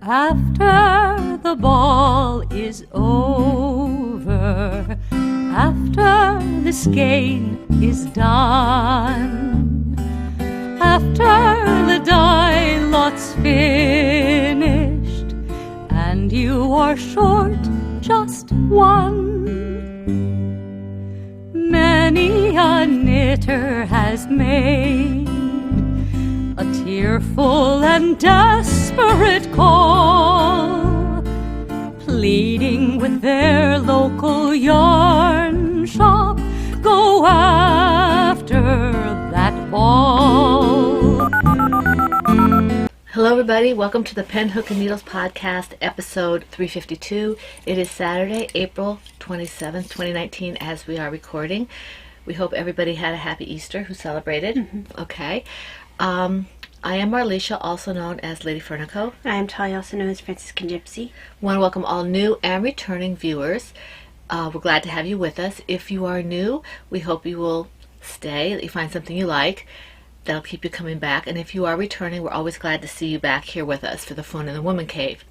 After the ball is over, after the skein is done, after the die lot's finished, and you are short just one, many a knitter has made a tearful and desperate call, pleading with their local yarn shop, go after that ball. Hello everybody, welcome to the Pen, Hook, and Needles podcast, episode 352. It is Saturday, April 27th, 2019, as we are recording. We hope everybody had a happy Easter who celebrated. Mm-hmm. Okay. I am Marlisha, also known as Lady Fernico. I am Talia, also known as Franciscan Gypsy. I want to welcome all new and returning viewers. We're glad to have you with us. If you are new, we hope you will stay, that you find something you like. That'll keep you coming back. And if you are returning, we're always glad to see you back here with us for the Fun in the Woman Cave.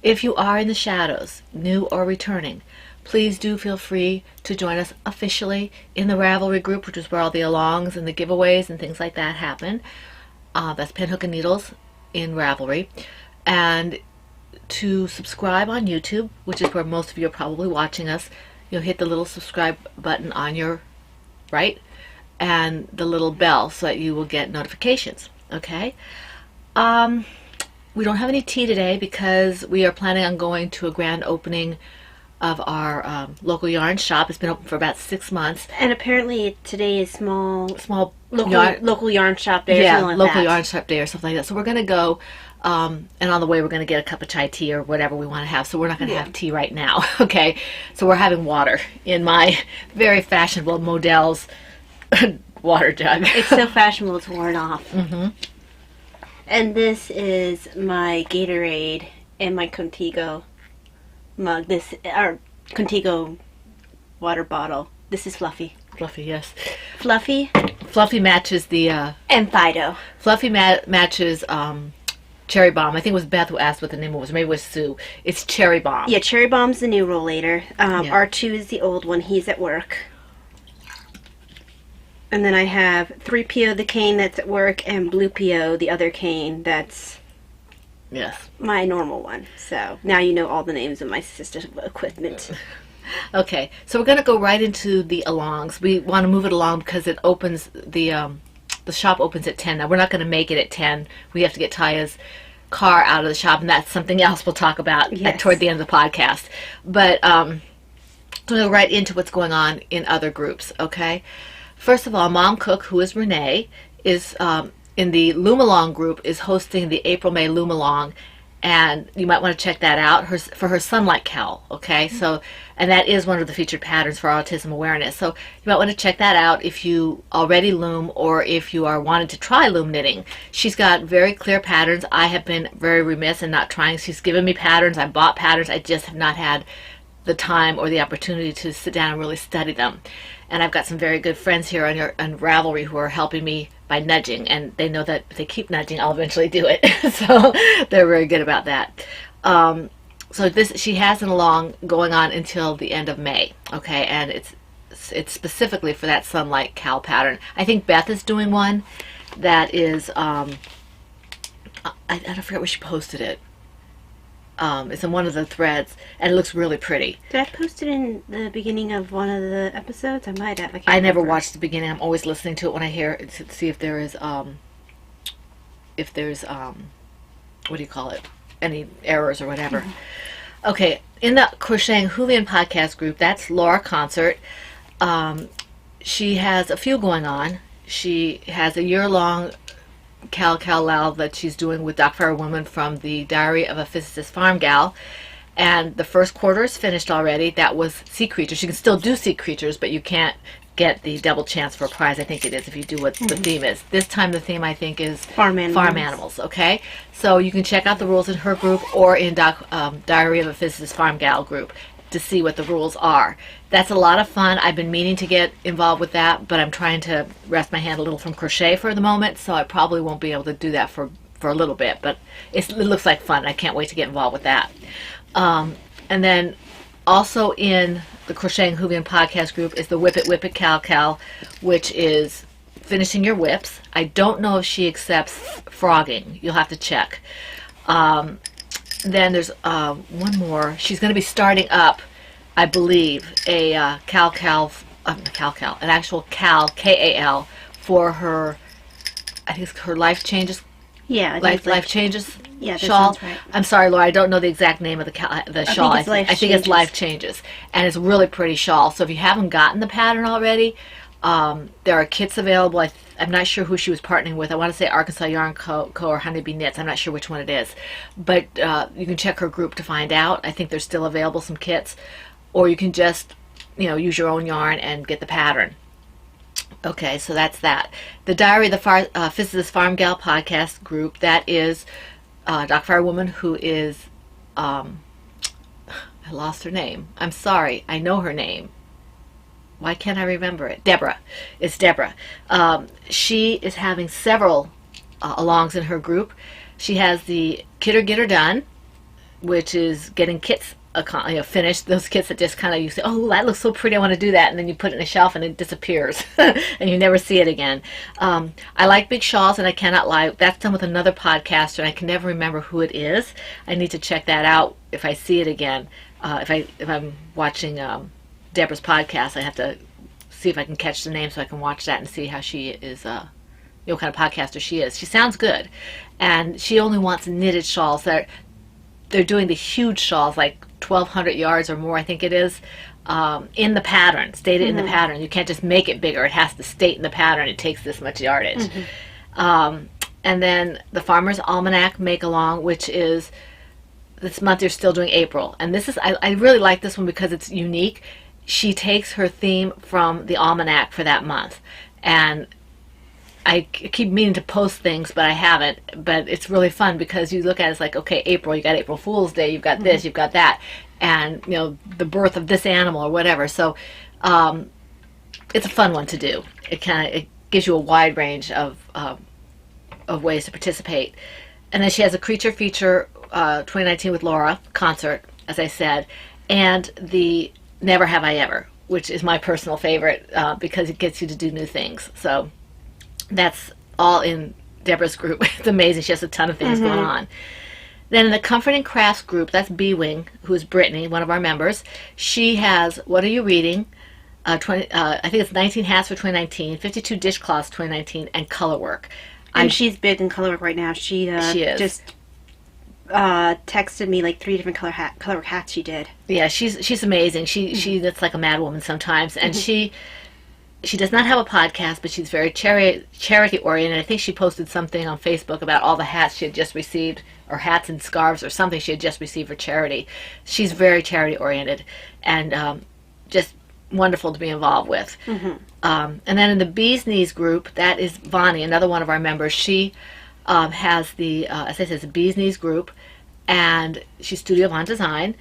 If you are in the shadows, new or returning, please do feel free to join us officially in the Ravelry group, which is where all the alongs and the giveaways and things like that happen. That's Pen, Hook, and Needles in Ravelry. And to subscribe on YouTube, which is where most of you are probably watching us, you'll hit the little subscribe button on your right and the little bell so that you will get notifications. Okay? We don't have any tea today because we are planning on going to a grand opening of our local yarn shop. It's been open for about 6 months. And apparently today is local yarn shop day. Yeah, or something like local that. yarn shop day or something like that. So we're going to go, and on the way we're going to get a cup of chai tea or whatever we want to have. So we're not going to have tea right now, okay? So we're having water in my very fashionable Modell's water jug. It's so fashionable it's worn off. Mm-hmm. And this is my Gatorade and my Contigo mug. Our Contigo water bottle. This is Fluffy. Fluffy, yes. Fluffy matches the and Fido. Fluffy matches Cherry Bomb. I think it was Beth who asked what the name was. Maybe it was Sue. It's Cherry Bomb. Yeah, Cherry Bomb's the new rollator. R2 is the old one. He's at work. And then I have 3PO, the cane that's at work, and Blue PO, the other cane that's my normal one. So now you know all the names of my sister's equipment. Okay, so we're going to go right into the alongs. We want to move it along because it opens, the shop opens at 10. Now, we're not going to make it at 10. We have to get Taya's car out of the shop, and that's something else we'll talk about toward the end of the podcast. But we'll go right into what's going on in other groups, okay? First of all, Mom Cook, who is Renee, is in the Loom-Along group, is hosting the April-May Loom-Along, and you might want to check that out for her Sunlight Cowl, okay? So, and that is one of the featured patterns for autism awareness. So you might want to check that out if you already loom or if you are wanting to try loom knitting. She's got very clear patterns. I have been very remiss in not trying. She's given me patterns. I bought patterns. I just have not had the time or the opportunity to sit down and really study them. And I've got some very good friends here on Ravelry who are helping me by nudging, and they know that if they keep nudging, I'll eventually do it. So they're very good about that. So she has an along going on until the end of May, okay? And it's specifically for that Sunlight Cowl pattern. I think Beth is doing one that is, I forget where she posted it. It's in one of the threads, and it looks really pretty. Did I post it in the beginning of one of the episodes? I might have. I never watched the beginning. I'm always listening to it when I hear it to see if there is, what do you call it? Any errors or whatever. Mm-hmm. Okay, in the Crocheting Hoovian podcast group, that's Laura Concert. She has a few going on. She has a year-long Cal that she's doing with Doc Fire Woman from the Diary of a Physicist Farm Gal, and the first quarter is finished already. That was Sea Creatures. You can still do Sea Creatures, but you can't get the double chance for a prize. I think it is if you do what the theme is. This time the theme I think is farm animals. Okay, so you can check out the rules in her group or in Diary of a Physicist Farm Gal group. to see what the rules are. That's a lot of fun. I've been meaning to get involved with that, but I'm trying to rest my hand a little from crochet for the moment, so I probably won't be able to do that for a little bit, but it looks like fun. I can't wait to get involved with that. And then also in the Crocheting Hoovian podcast group is the Whip It Cal Cal, which is finishing your whips. I don't know if she accepts frogging. You'll have to check. Then there's one more. She's going to be starting up, I believe, a an actual Cal, K-A-L, for her, I think it's her Life Changes. Yeah, Life Changes. Yeah, that shawl. sounds right. I'm sorry, Laura. I don't know the exact name of the shawl. I think it's Life Changes, and it's a really pretty shawl. So if you haven't gotten the pattern already, there are kits available. I'm not sure who she was partnering with. I want to say Arkansas Yarn Co. or Honeybee Knits. I'm not sure which one it is, but you can check her group to find out. I think there's still available some kits, or you can just use your own yarn and get the pattern. Okay, so that's that. The Diary of the Physicist Farm Gal podcast group, that is Doc Firewoman, who is, I lost her name. I'm sorry. I know her name. Why can't I remember it? Deborah. It's Deborah. She is having several alongs in her group. She has the Kit or Get Her Done, which is getting kits finished. Those kits that just kind of, you say, oh, that looks so pretty, I want to do that, and then you put it in a shelf and it disappears and you never see it again. I like big shawls, and I cannot lie, that's done with another podcaster and I can never remember who it is. I need to check that out if I see it again. If I'm watching Deborah's podcast, I have to see if I can catch the name so I can watch that and see how she is, what kind of podcaster she is. She sounds good, and she only wants knitted shawls. They're doing the huge shawls, like 1,200 yards or more, I think it is, in the pattern, stated in the pattern. You can't just make it bigger. It has to state in the pattern it takes this much yardage. And then the Farmer's Almanac Make-Along, which is, this month you're still doing April. And this is, I really like this one because it's unique. She takes her theme from the almanac for that month. And I keep meaning to post things, but I haven't. But it's really fun because you look at it, it's like, okay, April, you got April Fool's Day, you've got this, you've got that, and the birth of this animal or whatever. So it's a fun one to do. It gives you a wide range of ways to participate. And then she has a Creature Feature 2019 with Laura concert, as I said, and the Never Have I Ever, which is my personal favorite because it gets you to do new things. So that's all in Deborah's group. It's amazing. She has a ton of things going on. Then in the Comforting Crafts group, that's B-Wing, who is Brittany, one of our members. She has What Are You Reading? I think it's 19 hats for 2019, 52 dishcloths 2019, and color work. And she's big in color work right now. She is. Just texted me like 3 different color work hats she did. Yeah, she's amazing. She that's like a mad woman sometimes, and she does not have a podcast, but she's very charity oriented. I think she posted something on Facebook about all the hats she had just received, or hats and scarves or something she had just received for charity. She's very charity oriented and just wonderful to be involved with. And then in the Bee's Knees group, that is Vonnie, another one of our members. She has the, as I said, it's a Bee's Knees group, and she's Studio Von Design,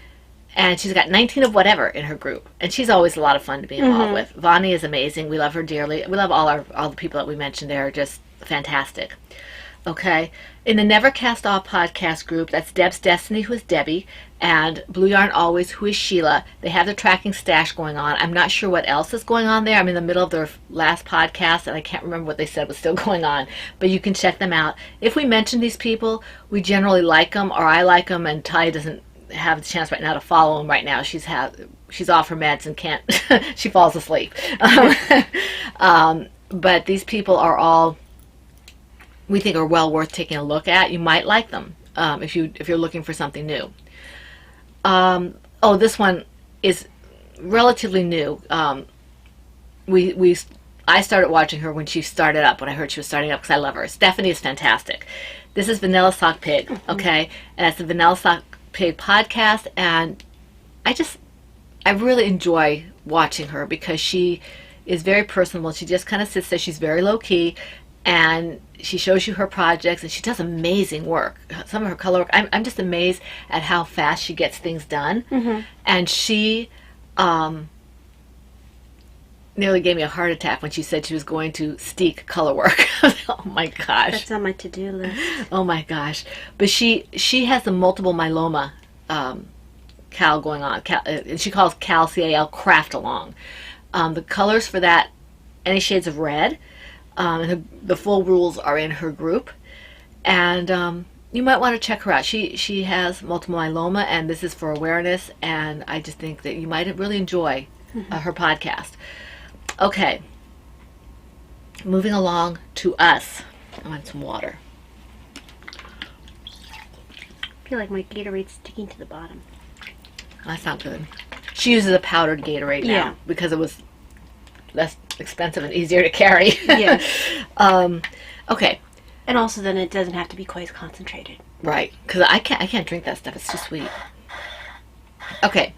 and she's got 19 of whatever in her group, and she's always a lot of fun to be involved with. Vonnie is amazing. We love her dearly. We love all the people that we mentioned. They're just fantastic. Okay, in the Never Cast Off podcast group, that's Deb's Destiny, who is Debbie, and Blue Yarn Always, who is Sheila. They have the tracking stash going on. I'm not sure what else is going on there. I'm in the middle of their last podcast, and I can't remember what they said was still going on, but you can check them out. If we mention these people, we generally like them, or I like them, and Ty doesn't have the chance right now to follow them right now. She's off her meds and can't, she falls asleep. But these people are all, we think, are well worth taking a look at. You might like them if you're looking for something new. This one is relatively new. I started watching her when she started up, when I heard she was starting up, because I love her. Stephanie is fantastic. This is Vanilla Sock Pig, okay? And it's the Vanilla Sock Pig podcast, and I really enjoy watching her because she is very personable. She just kind of sits there. She's very low key, and she shows you her projects, and she does amazing work. Some of her color work, I'm just amazed at how fast she gets things done. And she nearly gave me a heart attack when she said she was going to Steek color work. Oh my gosh. That's on my to-do list. Oh my gosh. But she has the multiple myeloma Cal going on. And she calls Cal, C-A-L, craft along. The colors for that, any shades of red. The full rules are in her group. And you might want to check her out. She has multiple myeloma, and this is for awareness, and I just think that you might really enjoy her podcast. Okay, moving along to us. I want some water. I feel like my Gatorade's sticking to the bottom. That's not good. She uses a powdered Gatorade now because it was less expensive and easier to carry. Yes. Okay. And also then it doesn't have to be quite as concentrated. Right, because I can't drink that stuff. It's too sweet. Okay.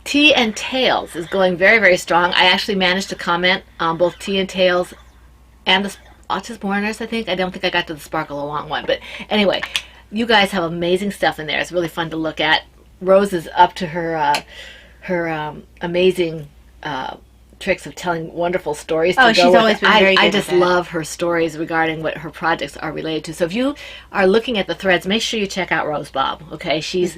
Tea and Tails is going very, very strong. I actually managed to comment on both Tea and Tails and the Autism Awareness, I think. I don't think I got to the Sparkle Along one. But anyway, you guys have amazing stuff in there. It's really fun to look at. Rose is up to her amazing tricks of telling wonderful stories. Oh, she's always been very good I just at that. love her stories regarding what her projects are related to. So if you are looking at the threads, make sure you check out Rose Bob. Okay, she's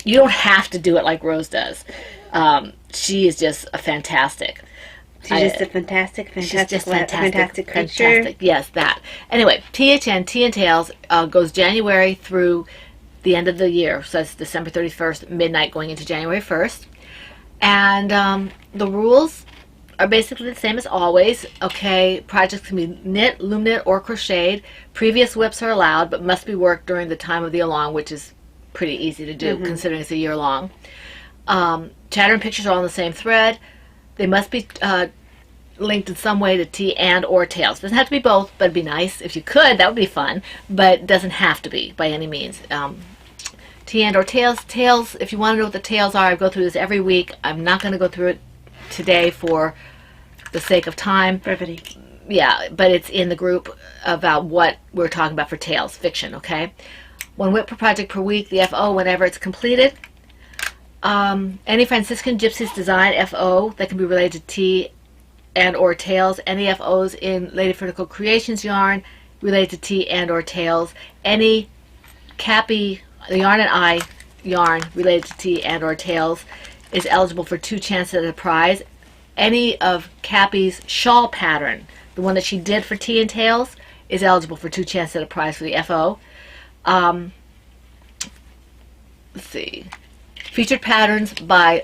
you don't have to do it like Rose does. She is just a fantastic. She's just a fantastic creature. Fantastic. Yes, that. Anyway, THN, Tea and Tails, goes January through the end of the year. So it's December 31st, midnight, going into January 1st. And the rules are basically the same as always. Okay, projects can be knit, loom knit, or crocheted. Previous whips are allowed, but must be worked during the time of the along, which is pretty easy to do considering it's a year long. Chatter and pictures are all on the same thread. They must be linked in some way to Tea and or Tails. It doesn't have to be both, but it'd be nice if you could. That would be fun, but it doesn't have to be by any means. Tea and or Tails. Tails, if you want to know what the tails are, I go through this every week. I'm not going to go through it today for the sake of time. Brevity. Yeah, but it's in the group about what we're talking about for Tails, fiction, okay? 1 whip per project per week, the FO whenever it's completed. Any Franciscan Gypsies design FO that can be related to Tea and or Tails. Any FOs in Lady Vertical Creations yarn related to Tea and or Tails. Any Cappy, the Yarn and I yarn related to Tea and or Tails is eligible for 2 chances at a prize. Any of Cappy's shawl pattern, the one that she did for Tea and Tails, is eligible for 2 chances at a prize for the FO. Let's see. Featured patterns by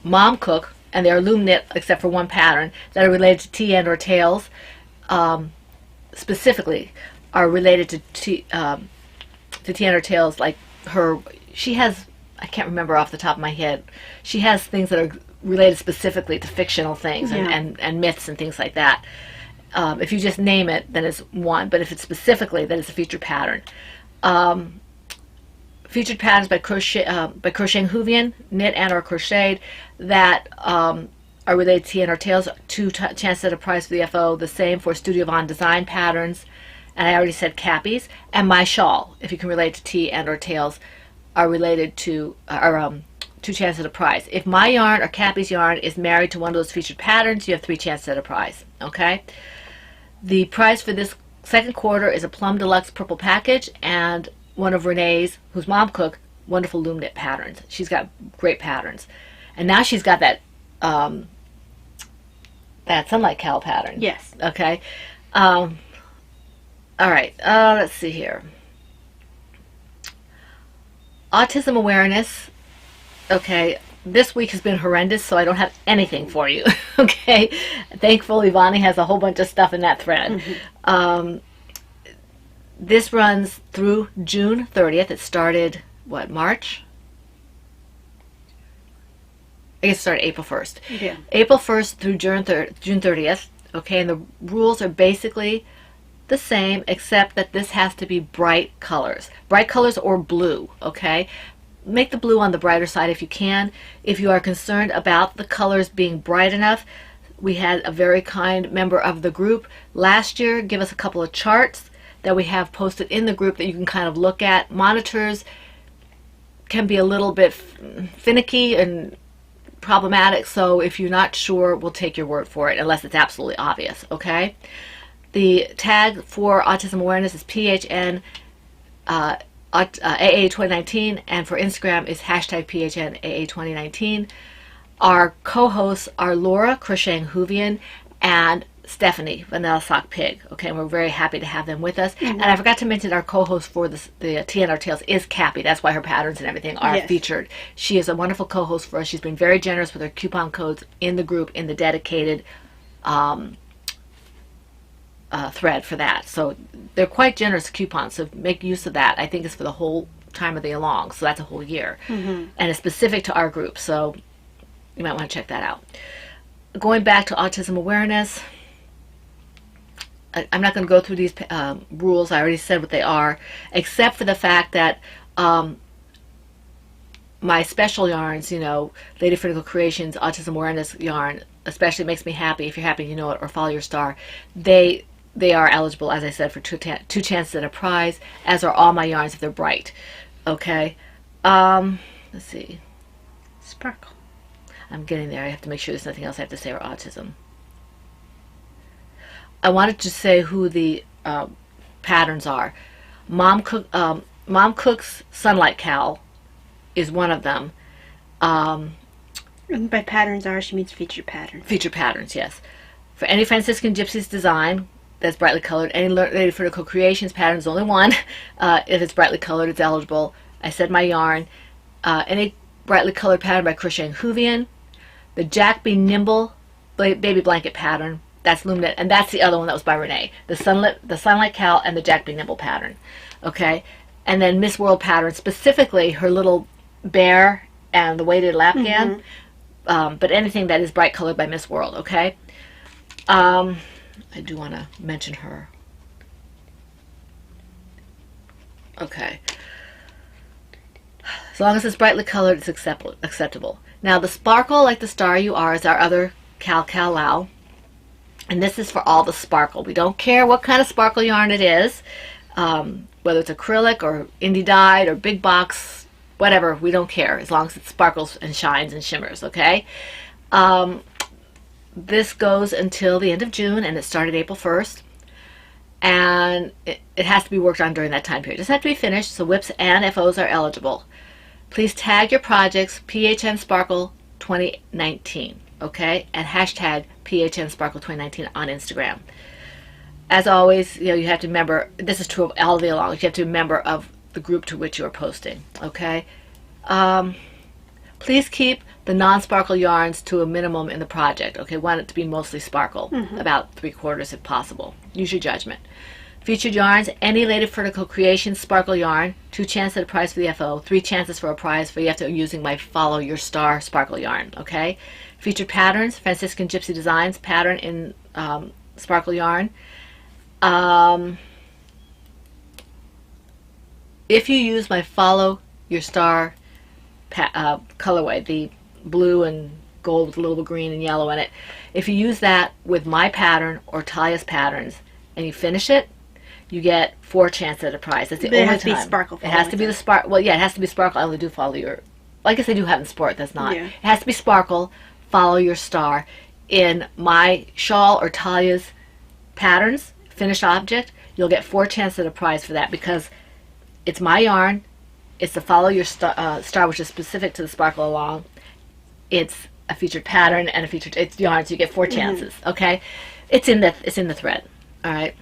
Mom Cook, and they are loom knit except for one pattern, that are related to Tea and or Tails, specifically are related to Tea and or Tails. Like she has, I can't remember off the top of my head, she has things that are related specifically to fictional things and myths and things like that. If you just name it, then it's one, but if it's specifically, then it's a featured pattern. Featured patterns by Crocheting Hoovian, knit and or crocheted, that are related to Tea and or Tails, 2 chances at a prize for the FO. The same for Studio Von design patterns, and I already said Cappies. And My Shawl, if you can relate to Tea and or Tails, are related to 2 chances at a prize. If My Yarn or Cappy's yarn is married to one of those featured patterns, you have 3 chances at a prize. Okay. The prize for this second quarter is a Plum Deluxe purple package and one of Renee's, who's Mom Cook, wonderful loom knit patterns. She's got great patterns, and now she's got that Sunlight Cowl pattern. Yes. Okay. All right. Let's see here. Autism Awareness. Okay. This week has been horrendous, so I don't have anything for you. Okay. Thankfully, Vonnie has a whole bunch of stuff in that thread. This runs through June 30th. It started, March? I guess it started April 1st. Yeah. April 1st through June 30th. Okay, and the rules are basically the same, except that this has to be bright colors. Bright colors or blue, okay? Make the blue on the brighter side if you can. If you are concerned about the colors being bright enough, we had a very kind member of the group last year give us a couple of charts that we have posted in the group that you can kind of look at. Monitors can be a little bit finicky and problematic, so if you're not sure, we'll take your word for it unless it's absolutely obvious, okay? The tag for autism awareness is PHN AA 2019, and for Instagram is hashtag PHN AA 2019. Our co-hosts are Laura Crocheting Hoovian and Stephanie Vanilla Sock Pig. Okay, and we're very happy to have them with us. Mm-hmm. And I forgot to mention our co-host for the TNR Tales is Cappy. That's why her patterns and everything are featured. She is a wonderful co-host for us. She's been very generous with her coupon codes in the group, in the dedicated thread for that. So they're quite generous coupons, so make use of that. I think it's for the whole time of the Along, so that's a whole year. Mm-hmm. And it's specific to our group, so you might want to check that out. Going back to autism awareness, I'm not going to go through these rules. I already said what they are, except for the fact that my special yarns, Lady Critical Creations, Autism Awareness yarn, especially makes me happy. If you're happy, you know it, or Follow Your Star. They are eligible, as I said, for two chances at a prize, as are all my yarns if they're bright. Okay. Let's see. Sparkle. I'm getting there. I have to make sure there's nothing else I have to say for autism. I wanted to say who the patterns are. Mom Cook's Sunlight Cowl is one of them. And by patterns are, she means featured patterns. Featured patterns, yes. For any Franciscan Gypsies design that's brightly colored, any Lady Critical Creations pattern is only one. If it's brightly colored, it's eligible. I said my yarn. Any brightly colored pattern by Crocheting Hoovian. The Jack Be Nimble baby blanket pattern, that's Luminate, and that's the other one that was by Renee. The Sunlight Cowl and the Jack Be Nimble pattern. Okay? And then Miss World pattern, specifically her little bear and the weighted lapgan. Mm-hmm. But anything that is bright colored by Miss World, okay? I do want to mention her. Okay. As long as it's brightly colored, it's acceptable. Now, the Sparkle Like the Star You Are is our other Cal Lao. And this is for all the sparkle. We don't care what kind of sparkle yarn it is, whether it's acrylic or indie dyed or big box, whatever, we don't care, as long as it sparkles and shines and shimmers, okay? This goes until the end of June, and it started April 1st. And it has to be worked on during that time period. It doesn't have to be finished, so WIPs and FOs are eligible. Please tag your projects PHN Sparkle 2019, okay? And hashtag PHN Sparkle 2019 on Instagram. As always, you have to remember, this is true of all the Alongs, you have to be a member of the group to which you are posting, okay? Please keep the non-sparkle yarns to a minimum in the project, okay? Want it to be mostly sparkle, about 3/4 if possible. Use your judgment. Featured yarns, any Lady Critical Creations sparkle yarn, 2 chances at a prize for the FO, 3 chances for a prize for using my Follow Your Star sparkle yarn, okay? Featured patterns, Franciscan Gypsy Designs pattern in sparkle yarn. If you use my Follow Your Star colorway, the blue and gold with a little green and yellow in it, if you use that with my pattern or Talia's patterns and you finish it, you get 4 chances at a prize. That's the only time. It has to be sparkle. It has to be the sparkle. Well, yeah, it has to be sparkle. I only do Follow Your. I guess I do have in sport. That's not. Yeah. It has to be sparkle. Follow Your Star in my shawl or Talia's patterns. Finished object. You'll get 4 chances at a prize for that because it's my yarn. It's the Follow Your Star, which is specific to the Sparkle Along. It's a featured pattern and it's yarn, so you get 4 chances. Okay, it's in the thread. All right.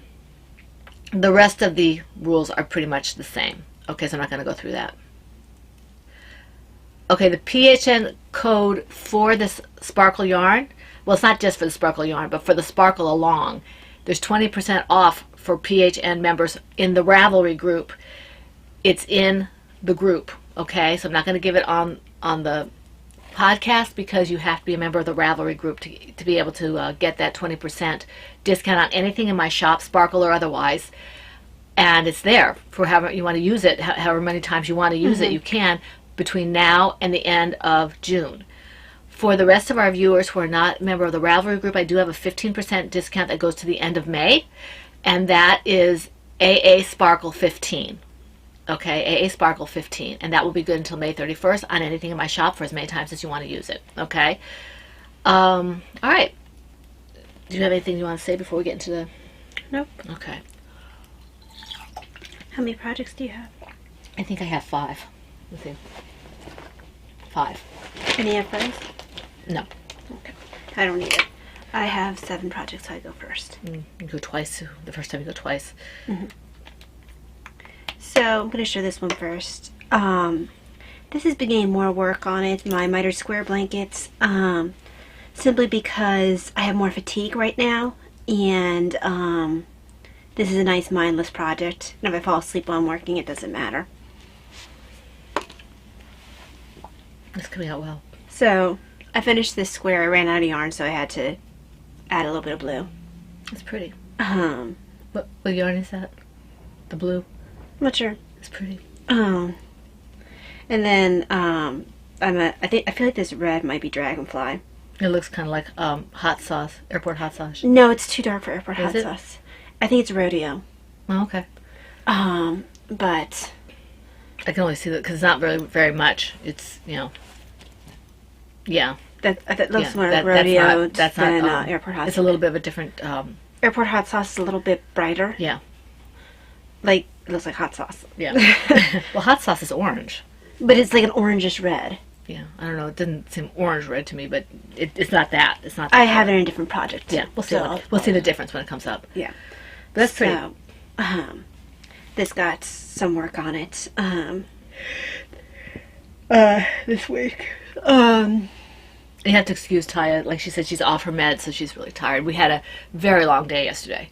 The rest of the rules are pretty much the same. Okay, so I'm not going to go through that. Okay, the PHN code for this sparkle yarn, well, it's not just for the sparkle yarn, but for the Sparkle Along. There's 20% off for PHN members in the Ravelry group. It's in the group, okay? So I'm not going to give it on the podcast because you have to be a member of the Ravelry group to be able to get that 20% discount on anything in my shop, sparkle or otherwise. And it's there for however you want to use it, however many times you want to use it, you can, between now and the end of June. For the rest of our viewers who are not a member of the Ravelry group, I do have a 15% discount that goes to the end of May, and that is AA Sparkle 15. Okay, AA Sparkle 15, and that will be good until May 31st on anything in my shop for as many times as you want to use it. Okay. All right. Do you have anything you want to say before we get into the... Nope. Okay. How many projects do you have? I think I have 5. Let's see. 5. Any of those? No. Okay. I don't need it. I have 7 projects, so I go first. You go twice. The first time you go twice. Mm-hmm. So I'm going to show this one first. This is beginning more work on it, my mitered square blankets, simply because I have more fatigue right now, and this is a nice mindless project, and if I fall asleep while I'm working, it doesn't matter. It's coming out well. So I finished this square. I ran out of yarn, so I had to add a little bit of blue. It's pretty. What What yarn is that? The blue? I'm not sure. It's pretty. And then I feel like this red might be Dragonfly. It looks kind of like hot sauce, airport hot sauce. No, it's too dark for airport hot it? sauce. I think it's Rodeo. Oh, okay. But I can only see that because it's not very much. It's, you know, yeah. that looks more like Rodeo than airport hot sauce. It's a little bit of a different. Airport hot sauce is a little bit brighter. Yeah. Like, it looks like hot sauce. Yeah. Well, hot sauce is orange. But it's like an orangish red. Yeah, I don't know. It didn't seem orange red to me, but it's not that. It's not. That I have it in a different project. Yeah, we'll see. We'll see the difference when it comes up. Yeah, but that's pretty. So, this got some work on it. This week. You have to excuse Taya. Like she said, she's off her meds, so she's really tired. We had a very long day yesterday.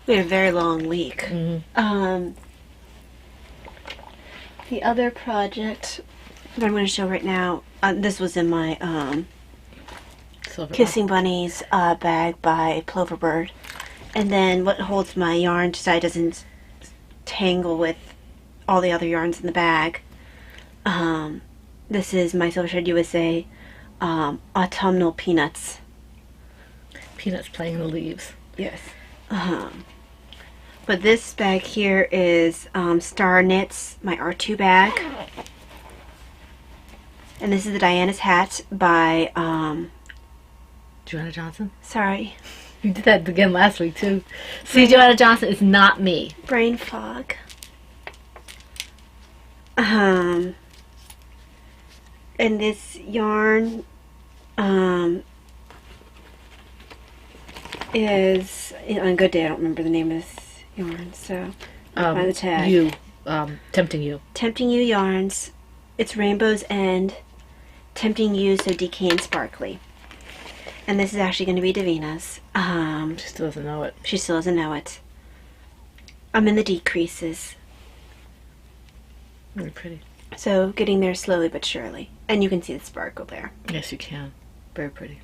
We had a very long week. Mm-hmm. The other project that I'm going to show right now, this was in my Kissing Bunnies bag by Ploverbird. And then what holds my yarn so it doesn't tangle with all the other yarns in the bag. This is my Silver Thread USA Autumnal Peanuts. Peanuts playing in the leaves. Yes. But this bag here is Star Knits, my R2 bag. And this is the Diana's hat by Joanna Johnson. Sorry. You did that again last week too. See, Joanna Johnson is not me. Brain fog. And this yarn is on a good day. I don't remember the name of this yarn, so I'll find the tag. Tempting You. Tempting You yarns. It's Rainbow's End. Tempting You, so DK and sparkly. And this is actually going to be Davina's. She still doesn't know it. She still doesn't know it. I'm in the decreases. Really pretty. So getting there slowly but surely. And you can see the sparkle there. Yes, you can. Very pretty.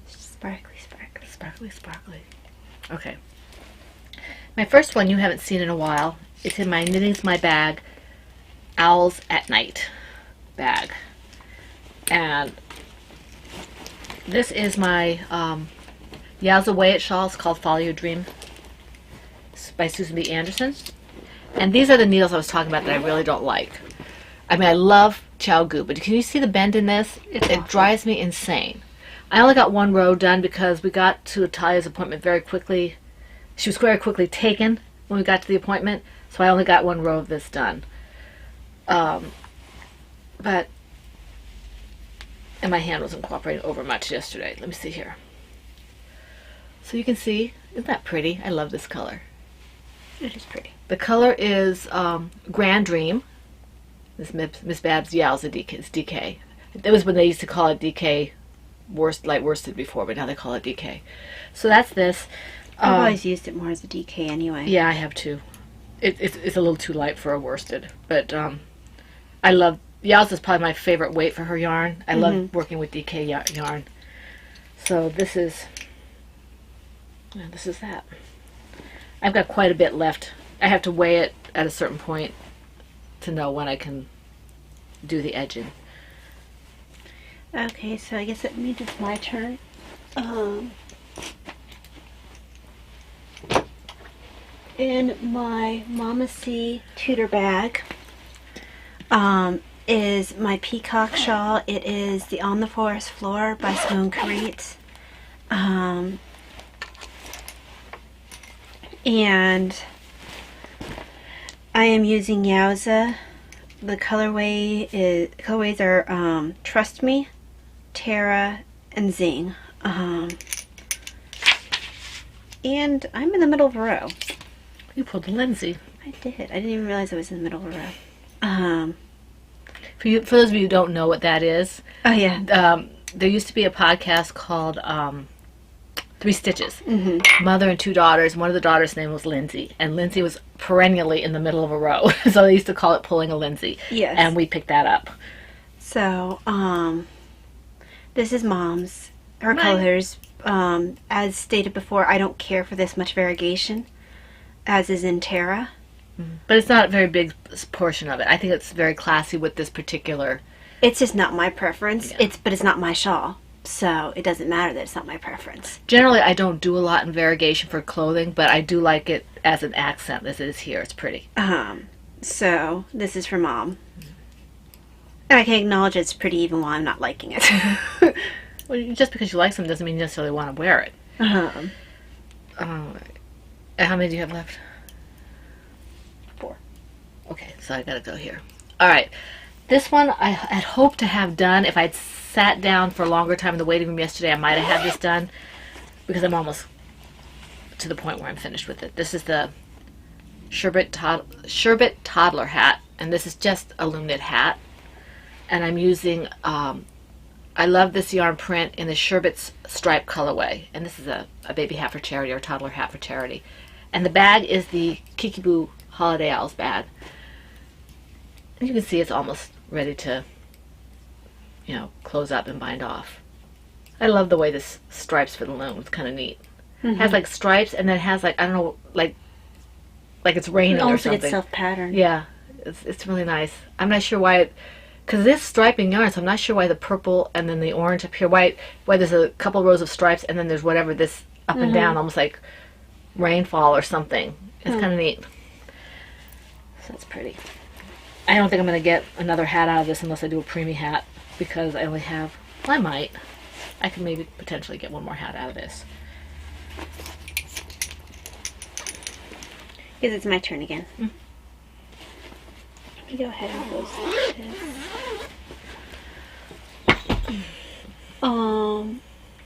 Sparkly, sparkly. Sparkly, sparkly. Okay. My first one you haven't seen in a while. It's in my Knitting's My Bag Owls at Night bag. And this is my Yowza Wayett shawl. It's called Follow Your Dream. It's by Susan B. Anderson. And these are the needles I was talking about that I really don't like. I mean, I love Chow Gu, but can you see the bend in this? It drives me insane. I only got one row done because we got to Talia's appointment very quickly. She was very quickly taken when we got to the appointment, so I only got one row of this done. But and my hand wasn't cooperating over much yesterday. Let me see here. So you can see, isn't that pretty? I love this color. It is pretty. The color is Grand Dream. This Miss Babs Yowza DK. That was when they used to call it DK light worsted before, but now they call it DK. So that's this. I've always used it more as a DK anyway. Yeah, I have too. It's a little too light for a worsted, but I love Yowza is probably my favorite weight for her yarn. I love working with DK yarn. So this is that. I've got quite a bit left. I have to weigh it at a certain point to know when I can do the edging. Okay, so I guess that means it's my turn. In my Mama C Tudor bag is my peacock shawl. It is the On the Forest Floor by Simone Caritz. And I am using Yowza. The colorways are Trust Me, Terra, and Zing. And I'm in the middle of a row. You pulled the Lindsay. I did. I didn't even realize I was in the middle of a row. For those of you who don't know what that is, Oh yeah. there used to be a podcast called Three Stitches. Mm-hmm. Mother and two daughters. One of the daughters' name was Lindsay, and Lindsay was perennially in the middle of a row. So they used to call it pulling a Lindsay. Yes. And we picked that up. So, this is Mom's. Her Mine. colors, as stated before, I don't care for this much variegation, as is in Terra. But it's not a very big portion of it. I think it's very classy with this particular. It's just not my preference. Yeah. But it's not my shawl, so it doesn't matter that it's not my preference. Generally, I don't do a lot in variegation for clothing, but I do like it as an accent as it is here. It's pretty. So this is for Mom. And I can acknowledge it's pretty even while I'm not liking it. Well, just because you like something doesn't mean you necessarily want to wear it. Um, And how many do you have left? 4. Okay, so I gotta go here. All right, this one I had hoped to have done. If I'd sat down for a longer time in the waiting room yesterday, I might have had this done because I'm almost to the point where I'm finished with it. This is the Sherbet Toddler hat, and this is just a loom knit hat. And I'm using, I love this yarn print in the Sherbet's stripe colorway, and this is a baby hat for charity or a toddler hat for charity. And the bag is the Kikiboo Holiday Owls bag. And you can see it's almost ready to, close up and bind off. I love the way this stripes for the loom. It's kind of neat. It has like stripes, and then it has like, I don't know, like it's raining or almost like something. it's self-patterned. Yeah, it's really nice. I'm not sure why because this striping yarn, so I'm not sure why the purple and then the orange up here, why there's a couple rows of stripes and then there's whatever this up and down, almost like rainfall or something. It's kind of neat. So it's pretty. I don't think I'm going to get another hat out of this unless I do a preemie hat because I only have, well, I might. I could maybe potentially get one more hat out of this. Because it's my turn again. Let me go ahead and close this.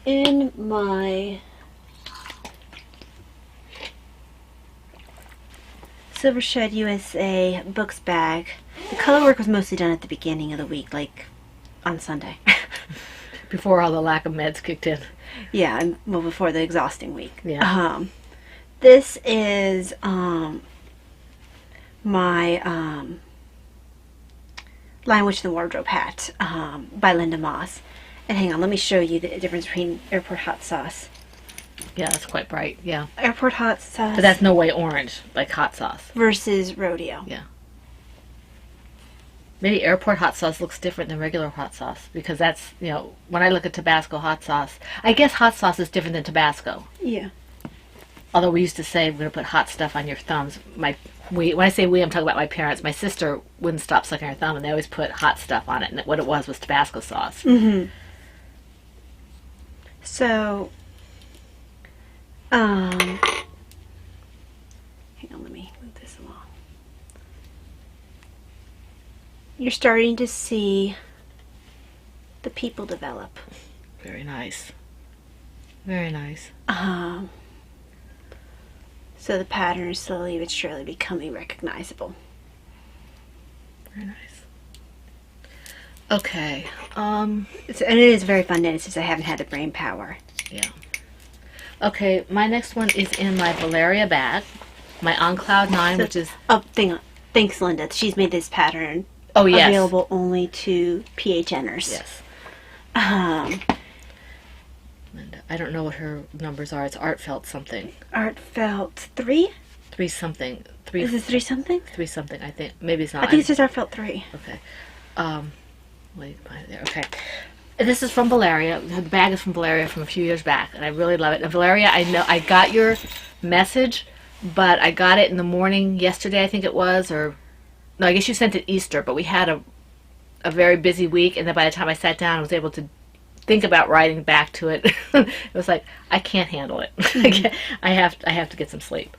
In my Silver Shed USA books bag, the color work was mostly done at the beginning of the week, like on Sunday. Before all the lack of meds kicked in. Yeah, well, before the exhausting week. Yeah. This is my Lion Witch in the Wardrobe hat by Linda Moss. And hang on, let me show you the difference between Airport Hot Sauce. Yeah, that's quite bright. Yeah. Airport Hot Sauce But that's no way orange, like hot sauce. versus Rodeo. Yeah. Maybe airport hot sauce looks different than regular hot sauce because that's, when I look at Tabasco hot sauce, I guess hot sauce is different than Tabasco. Yeah. Although we used to say we're going to put hot stuff on your thumbs. When I say we, I'm talking about my parents. My sister wouldn't stop sucking her thumb and they always put hot stuff on it. And what it was Tabasco sauce. Mm-hmm. So, hang on, let me move this along. You're starting to see the people develop. Very nice. Very nice. So the pattern is slowly but surely becoming recognizable. Very nice. Okay. And it is very fun knit. It's just I haven't had the brain power. Yeah. Okay, my next one is in my Valeria bag. My On Cloud 9, which is... Oh, thanks, Linda. She's made this pattern yes. available only to PHNers. Yes. Linda. I don't know what her numbers are. It's Art Felt something. Art Felt 3? 3 something. Is it 3 something? 3 something, I think. Maybe it's not. I think it's just Art Felt 3. Okay. Wait, there. Okay. This is from Valeria. The bag is from Valeria from a few years back, and I really love it. And Valeria, I know I got your message, but I got it in the morning yesterday, I think it was, or no, I guess you sent it Easter. But we had a very busy week, and then by the time I sat down, I was able to think about writing back to it. It was like I can't handle it. I have to get some sleep.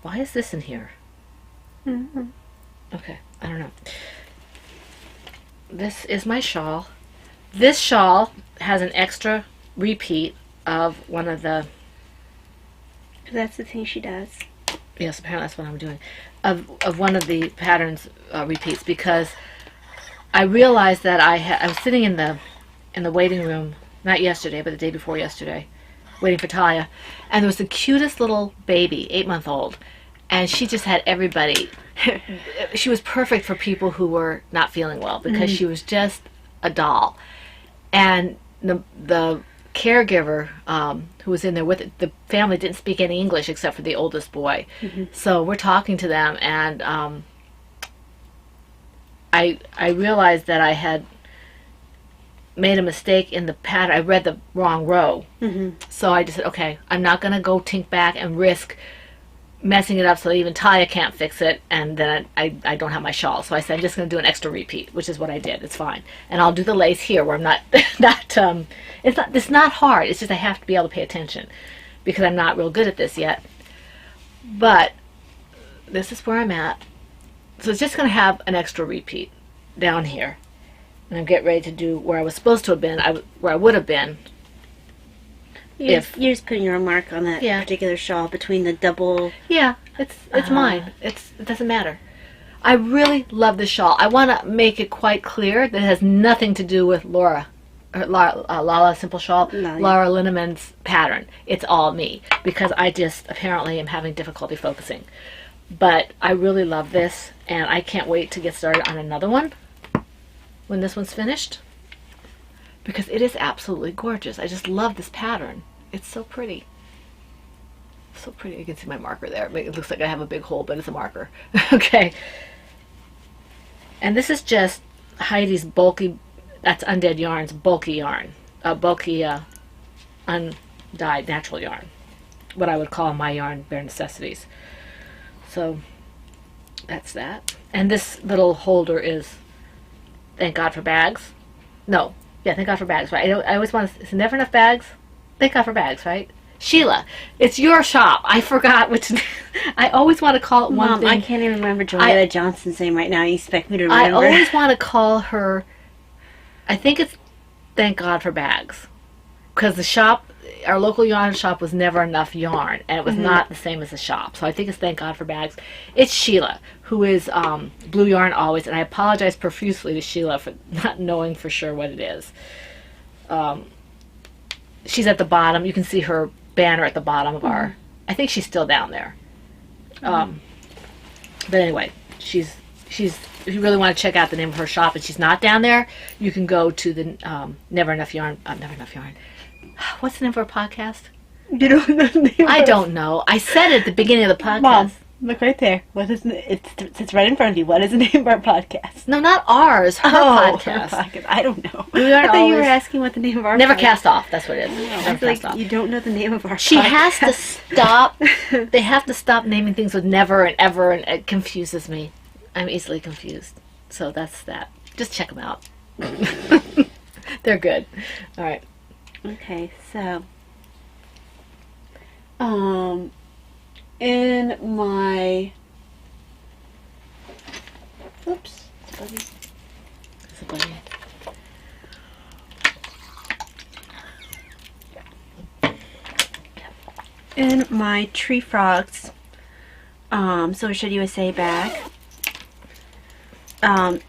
Why is this in here? Okay, I don't know. This is my shawl. This shawl has an extra repeat of one of the... That's the thing she does. Yes, apparently that's what I'm doing. Of one of the patterns repeats, because I realized that I was sitting in the waiting room, not yesterday, but the day before yesterday, waiting for Talia, and there was the cutest little baby, 8-month-old, and she just had everybody. She was perfect for people who were not feeling well, because she was just a doll. And the caregiver who was in there with it, the family didn't speak any English except for the oldest boy. So we're talking to them, and I realized that I had made a mistake in the pattern. I read the wrong row. So I just said, okay, I'm not going to go tink back and risk messing it up so that even Talia can't fix it, and then I don't have my shawl. So I said, I'm just going to do an extra repeat, which is what I did. It's fine. And I'll do the lace here where I'm not, it's not hard. It's just I have to be able to pay attention because I'm not real good at this yet. But this is where I'm at. So it's just going to have an extra repeat down here. And I'm getting ready to do where I was supposed to have been, where I would have been. You're just putting your own mark on that particular shawl between the double... Yeah, it's mine. It doesn't matter. I really love this shawl. I want to make it quite clear that it has nothing to do with Lala Simple Shawl, Laura Linnemann's pattern. It's all me, because I just apparently am having difficulty focusing. But I really love this, and I can't wait to get started on another one when this one's finished, because it is absolutely gorgeous. I just love this pattern. It's so pretty. So pretty. You can see my marker there. It looks like I have a big hole, but it's a marker. Okay. And this is just Heidi's bulky, that's Undead Yarn's bulky yarn. Bulky undyed natural yarn. What I would call my yarn bare necessities. So that's that. And this little holder is Thank God for Bags. No. Yeah, Thank God for Bags, right? I always want to... Is there never enough bags? Thank God for Bags, right? Sheila, it's your shop. I forgot which... I always want to call it one Mom, thing. I can't even remember Joanna Johnson's name right now. You expect me to remember? I always want to call her... I think it's Thank God for Bags. Because the shop... Our local yarn shop was never enough yarn, and it was not the same as the shop. So I think it's Thank God for Bags. It's Sheila, who is Blue Yarn Always, and I apologize profusely to Sheila for not knowing for sure what it is. She's at the bottom. You can see her banner at the bottom of our... I think she's still down there. But anyway, she's... If you really want to check out the name of her shop and she's not down there, you can go to the Never Enough Yarn... Never Enough Yarn. What's the name of our podcast? You don't know the name. I don't know. I said it at the beginning of the podcast. Mom, look right there. What is it? It's right in front of you. What is the name of our podcast? No, not ours. Her podcast. Her podcast. I don't know. I thought you were asking what the name of our Never podcast. Cast Off. That's what it is. No, Never I feel Cast like Off. you don't know the name of our She podcast. has to stop. They have to stop naming things with never and ever, and it confuses me. I'm easily confused. So that's that. Just check them out. They're good. All right. Okay, so in my It's a bunny. in my Tree Frogs Silver Shed USA bag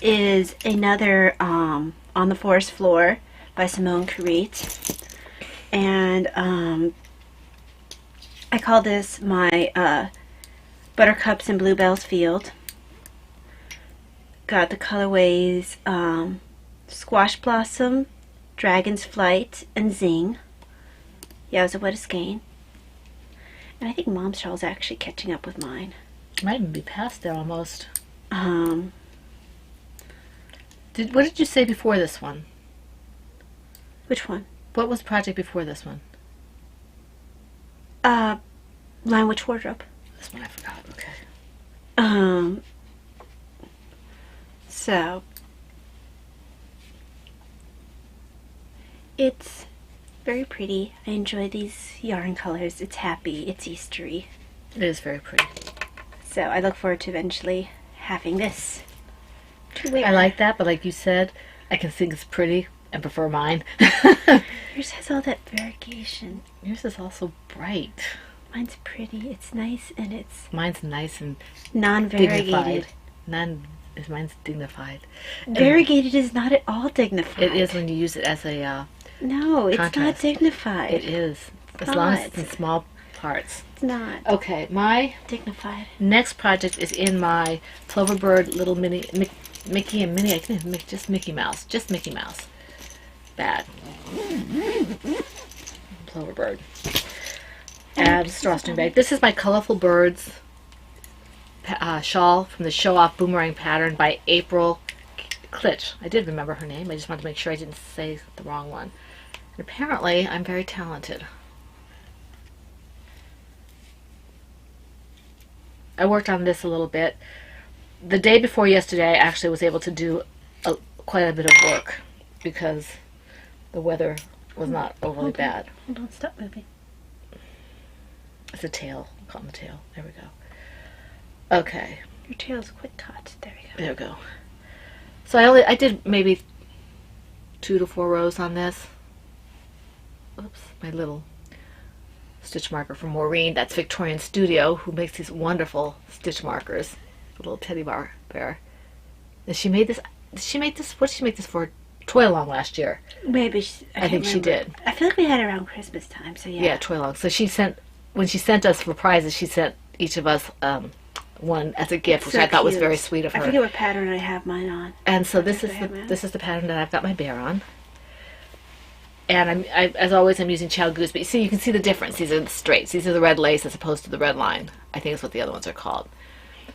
is another On the Forest Floor by Simone Curit. And I call this my Buttercups and Bluebells Field. Got the colorways Squash Blossom, Dragon's Flight, and Zing. Yeah, it was a Wet Skein. And I think Mom's shawl is actually catching up with mine. Might even be past there almost. Um, What did you say before this one? Which one? What was the project before this one? Line Witch Wardrobe. This one I forgot. Okay. So it's very pretty. I enjoy these yarn colors. It's happy. It's Eastery. It is very pretty. So I look forward to eventually having this to wear. I like that, but like you said, I can think it's pretty and prefer mine. Yours has all that variegation. Yours is also bright. Mine's pretty. It's nice and it's Mine's nice and non-variegated. dignified. Mine's dignified. Variegated is not at all dignified. It is when you use it as a No, it's not contrast. dignified. It is. As Not. long as it's in small parts. It's not Okay, my dignified. next project is in my Cloverbird little mini Mickey and Minnie. I think just Mickey Mouse. Just Mickey Mouse. Bad. Cloverbird. And drawstring bag. This is my Colorful Birds shawl from the Show Off Boomerang pattern by April Klitsch. I did remember her name. I just wanted to make sure I didn't say the wrong one. And apparently, I'm very talented. I worked on this a little bit. The day before yesterday, I actually was able to do quite a bit of work because the weather was not overly bad. Hold on, stop moving. It's a tail. Caught in the tail. There we go. Okay. Your tail's quick cut. There we go. There we go. So I did maybe 2 to 4 rows on this. Oops, my little stitch marker from Maureen. That's Victorian Studio, who makes these wonderful stitch markers. The little teddy bear. And she made this. Did she make this? What did she make this for? Toy Along last year. Maybe I think she did. I feel like we had it around Christmas time, so yeah. Yeah, Toy Along. So when she sent us for prizes, she sent each of us one as a gift, which So I thought was cute. very sweet of her. I forget what pattern I have mine on. And so this is the pattern that I've got my bear on. And as always, I'm using Chow Goose, but you can see the difference. These are the straights. These are the red lace as opposed to the red line. I think is what the other ones are called.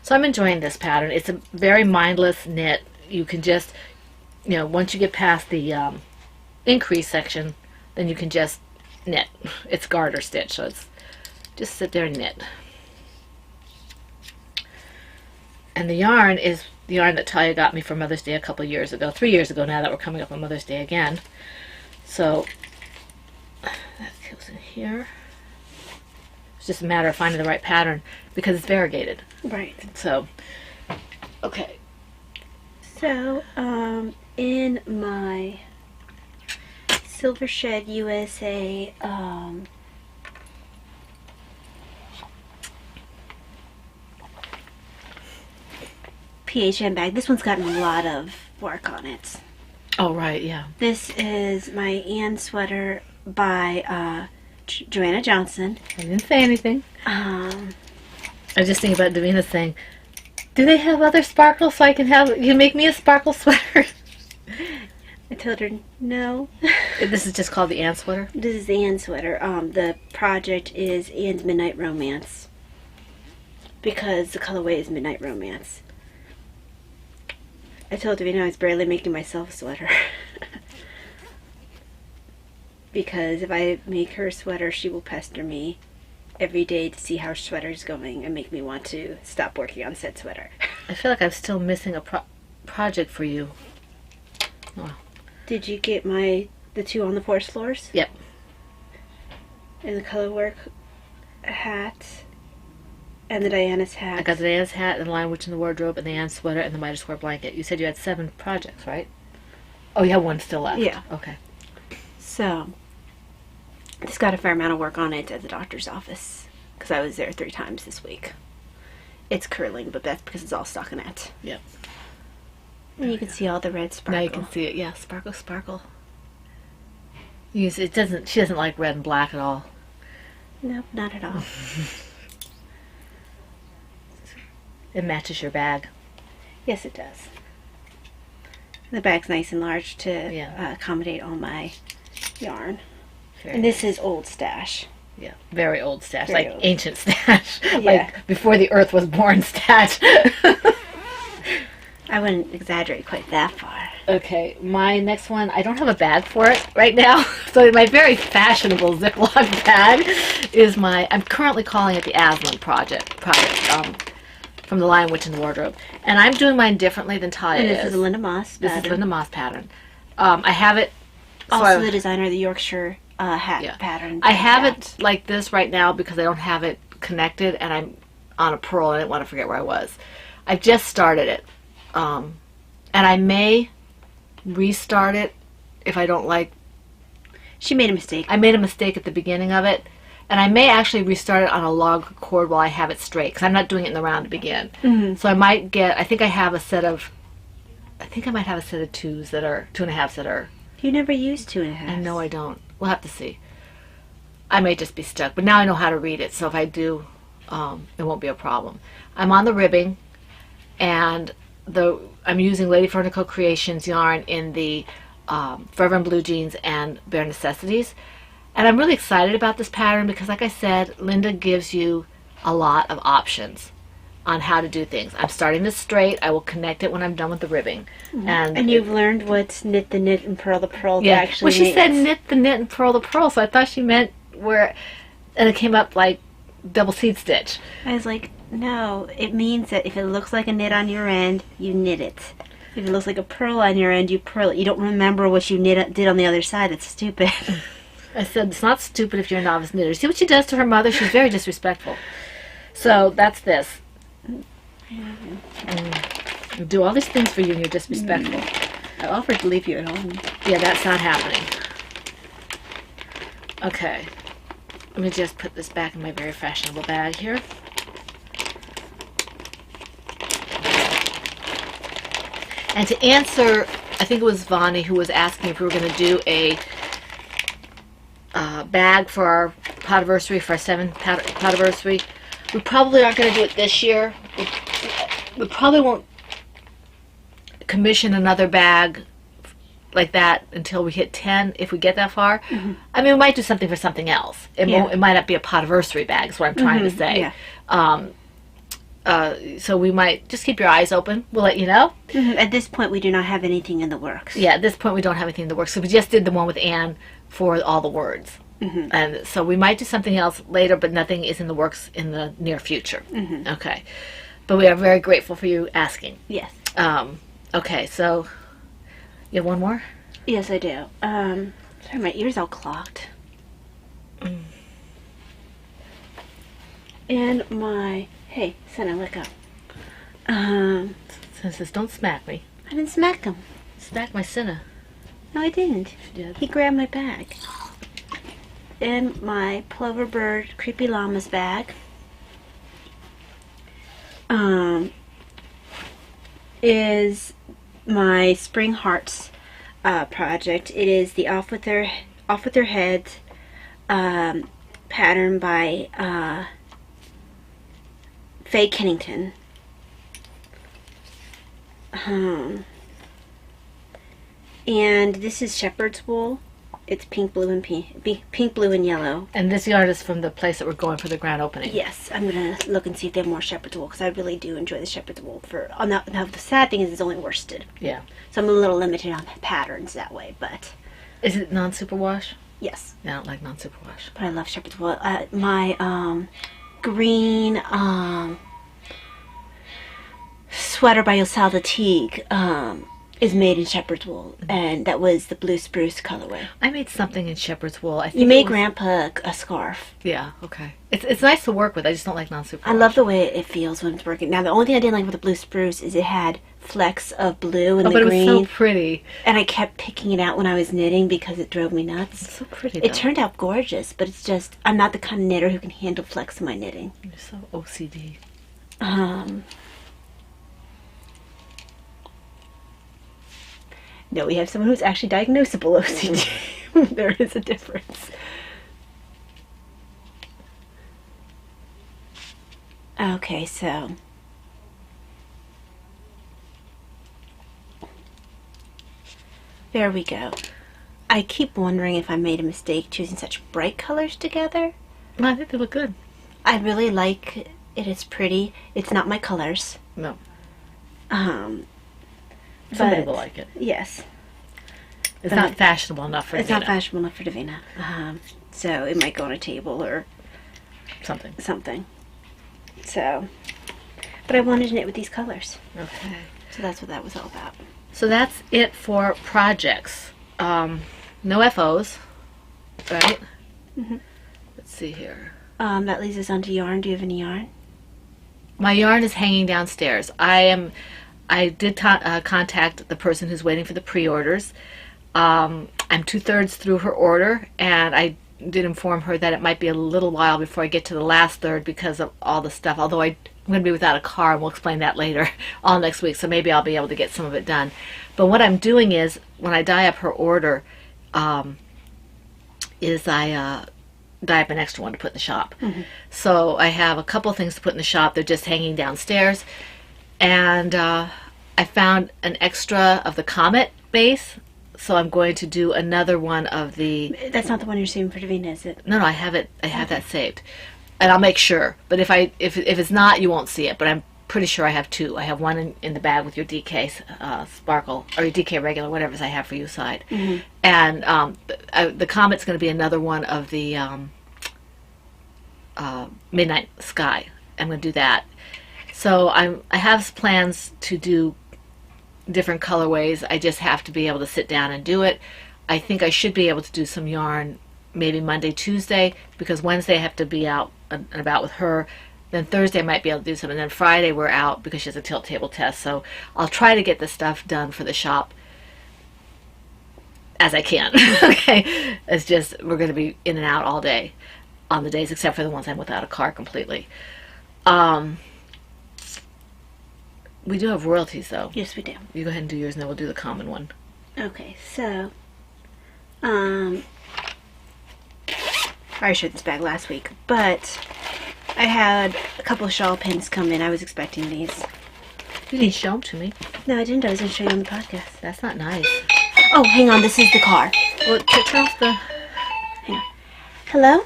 So I'm enjoying this pattern. It's a very mindless knit. You can just, once you get past the increase section, then you can just knit. It's garter stitch, so it's just sit there and knit. And the yarn is the yarn that Talia got me for Mother's Day a couple of years ago. 3 years ago now that we're coming up on Mother's Day again. So that goes in here. It's just a matter of finding the right pattern because it's variegated. Right. So, okay. So, in my Silver Shed USA PHM bag, this one's gotten a lot of work on it. Oh, right, yeah. This is my Ann sweater by Joanna Johnson. I didn't say anything. I was just thinking about Davina's saying, do they have other sparkles so you can make me a sparkle sweater? I told her no. This is just called the Ann sweater? This is the Ann sweater. The project is Ann's Midnight Romance because the colorway is Midnight Romance. I told Davina I was barely making myself a sweater. Because if I make her a sweater, she will pester me every day to see how her sweater's going and make me want to stop working on said sweater. I feel like I'm still missing a project for you. Oh. Did you get the 2 on the forest floors? Yep. And the color work hat and the Diana's hat. I got the Diana's hat and the Lion Witch in the Wardrobe and the Ann sweater and the Mitre Square blanket. You said you had 7 projects, right? Oh, you have 1 still left. Yeah. Okay. So, this got a fair amount of work on it at the doctor's office because I was there 3 times this week. It's curling, but that's because it's all stockinette. Yep. And you can see all the red sparkle. Now you can see it. Yeah, sparkle, sparkle. She doesn't like red and black at all. Nope, not at all. It matches your bag. Yes, it does. The bag's nice and large to Yeah. accommodate all my yarn. Very And this is old stash. Yeah, very old stash, Very like old. ancient stash, Yeah. like before the earth was born stash. I wouldn't exaggerate quite that far. Okay, my next one, I don't have a bag for it right now. So my very fashionable Ziploc bag is I'm currently calling it the Aslan project from the Lion Witch in the Wardrobe. And I'm doing mine differently than Taya And is. this is a Linda Moss This is pattern. Linda Moss pattern. I have it. Also the designer of the Yorkshire hat Yeah. pattern. I have it like this right now because I don't have it connected and I'm on a pearl and I didn't want to forget where I was. I've just started it. And I may restart it if I don't like. She made a mistake. I made a mistake at the beginning of it. And I may actually restart it on a log cord while I have it straight because I'm not doing it in the round to begin. Mm-hmm. So I might get, I think I have a set of, I think I might have a set of 2s that are, 2.5s that are. You never used 2.5. And no, I don't. We'll have to see. I may just be stuck, but now I know how to read it, so if I do, it won't be a problem. I'm on the ribbing, and I'm using Lady Fernico Creations yarn in the Forever in Blue Jeans and Bare Necessities, and I'm really excited about this pattern because, like I said, Linda gives you a lot of options on how to do things. I'm starting this straight. I will connect it when I'm done with the ribbing. And you've learned what's knit the knit and purl the pearl to yeah. actually Well, she make said it. knit the knit and purl the pearl, so I thought she meant where, and it came up like double seed stitch. I was like, no, it means that if it looks like a knit on your end, you knit it. If it looks like a pearl on your end, you purl it. You don't remember what you did on the other side. That's stupid. I said, it's not stupid if you're a novice knitter. See what she does to her mother? She's very disrespectful. So that's this. I do all these things for you and you're disrespectful. I offered to leave you at home. Yeah, that's not happening. Okay. Let me just put this back in my very fashionable bag here. And to answer, I think it was Vani who was asking if we were going to do a bag for our Podiversary, for our 7th Podiversary. We probably aren't going to do it this year. We probably won't commission another bag like that until we hit 10, if we get that far. Mm-hmm. I mean, we might do something for something else. It might not be a Podiversary bag, is what I'm trying to say. Yeah. So we might just keep your eyes open. We'll let you know. Mm-hmm. At this point, we do not have anything in the works. Yeah, at this point we don't have anything in the works. So we just did the one with Anne for all the words. Mm-hmm. And so we might do something else later, but nothing is in the works in the near future. Mm-hmm. Okay. But we are very grateful for you asking. Yes. Okay, so you have one more? Yes, I do. Sorry, my ears all clogged. And my... Hey, Senna, look up. Says, don't smack me. I didn't smack him. Smack my sinner. No, I didn't. She did. He grabbed my bag. In my Plover Bird Creepy Llamas bag is my Spring Hearts project. It is the Off with Their Heads pattern by Faye Kennington. And this is shepherd's wool. It's pink, blue, and pink, blue, and yellow. And this yarn is from the place that we're going for the grand opening. Yes, I'm gonna look and see if they have more shepherd's wool because I really do enjoy the shepherd's wool. Now the sad thing is it's only worsted, Yeah. so I'm a little limited on patterns that way. But Is it non-superwash? yes, I don't like non-superwash. but I love shepherd's wool. My green sweater by Yosalda Teague is made in shepherd's wool, and that was the blue spruce colorway. I made something in shepherd's wool. I think You it made was- Grandpa a scarf. Yeah, okay. It's nice to work with. I just don't like non-superwash. I love the way it feels when it's working. Now, the only thing I didn't like with the blue spruce is it had flecks of blue and Oh, the but it was green, so pretty. and I kept picking it out when I was knitting because it drove me nuts. It's so pretty, It though. turned out gorgeous, but it's just, I'm not the kind of knitter who can handle flecks in my knitting. You're so OCD. No, we have someone who's actually diagnosable OCD. There is a difference. Okay, so there we go. I keep wondering if I made a mistake choosing such bright colors together. No, I think they look good. I really like it. It's pretty. It's not my colors. No. Somebody But- will like it. Yes. It's But not fashionable enough for It's not Davina. fashionable enough for Davina. So it might go on a table or Something. something. So, but I wanted to knit with these colors. Okay. So that's what that was all about. So that's it for projects. No FOs, right? Mhm. Let's see here. That leads us on to yarn. Do you have any yarn? My yarn is hanging downstairs. I did contact the person who's waiting for the pre-orders. I'm 2/3 through her order, and I did inform her that it might be a little while before I get to the last third because of all the stuff. Although I'm going to be without a car, and we'll explain that later, all next week. So maybe I'll be able to get some of it done. But what I'm doing is, when I dye up her order, is I dye up an extra one to put in the shop. So I have a couple things to put in the shop. They're just hanging downstairs. And I found an extra of the Comet base, so I'm going to do another one of the. That's not the one you're saving for Davina, is it? No, I have it. I have that saved, and I'll make sure. But if it's not, you won't see it. But I'm pretty sure I have two. I have one in the bag with your DK sparkle or your DK regular, whatever I have for you side, and the Comet's going to be another one of the Midnight Sky. I'm going to do that. So I have plans to do different colorways. I just have to be able to sit down and do it. I think I should be able to do some yarn maybe Monday, Tuesday, because Wednesday I have to be out and about with her. Then Thursday I might be able to do some, and then Friday we're out because she has a tilt table test. So I'll try to get the stuff done for the shop as I can. Okay, it's just we're going to be in and out all day on the days except for the ones I'm without a car completely. We do have royalties though. Yes, we do. You go ahead and do yours, and then we'll do the common one. Okay, so, I already showed this bag last week, but I had a couple of shawl pins come in. I was expecting these. You didn't show them to me. No, I didn't. I was going to show you on the podcast. That's not nice. Oh, hang on. This is the car. Well, turn off the. Hello?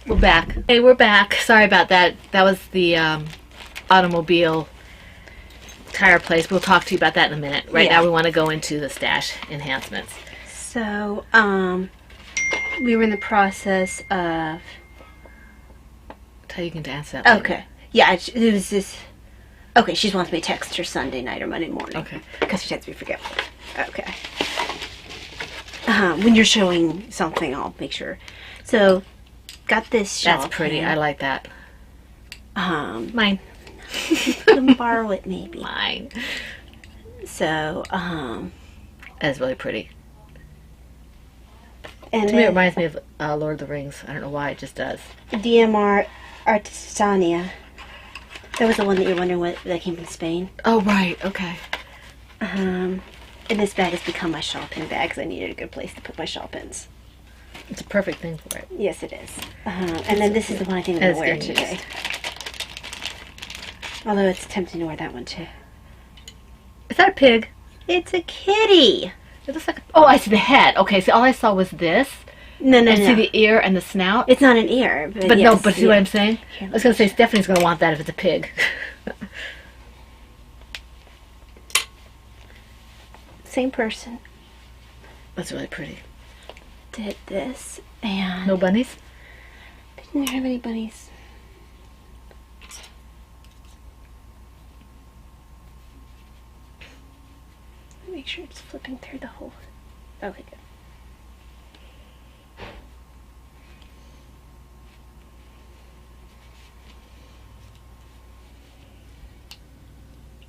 We're back. Hey, we're back. Sorry about that. That was the automobile tire place. We'll talk to you about that in a minute. Right Yeah. now, we want to go into the stash enhancements. So, we were in the process of... Tell you can dance that. later. Okay. Yeah, it was this... Okay, she wants me to text her Sunday night or Monday morning. Okay. Because she tends to be forgetful. Okay. When you're showing something, I'll make sure. So, got this shawl That's pretty. pin. I like that. Mine. You can borrow it maybe. Mine. So, That's really pretty. and To me, it then reminds me of Lord of the Rings. I don't know why, it just does. DMR Artisania. That was the one that you're wondering what that came from Spain. Oh, right. Okay. And this bag has become my shawl pin bag because I needed a good place to put my shawl pins. It's a perfect thing for it. Yes, it is. And then this is the one I think I'm As going to wear getting today. Although it's tempting to wear that one too. Is that a pig? It's a kitty. It looks like. Oh, I see the head. Okay, so all I saw was this. No, no, And no. see the ear and the snout. It's not an ear. But yes, no, but see what yeah. I'm saying? Here, I was going to say Stephanie's going to want that if it's a pig. Same person That's really pretty. did this, and No bunnies? didn't have any bunnies. Make sure it's flipping through the whole. Okay, good.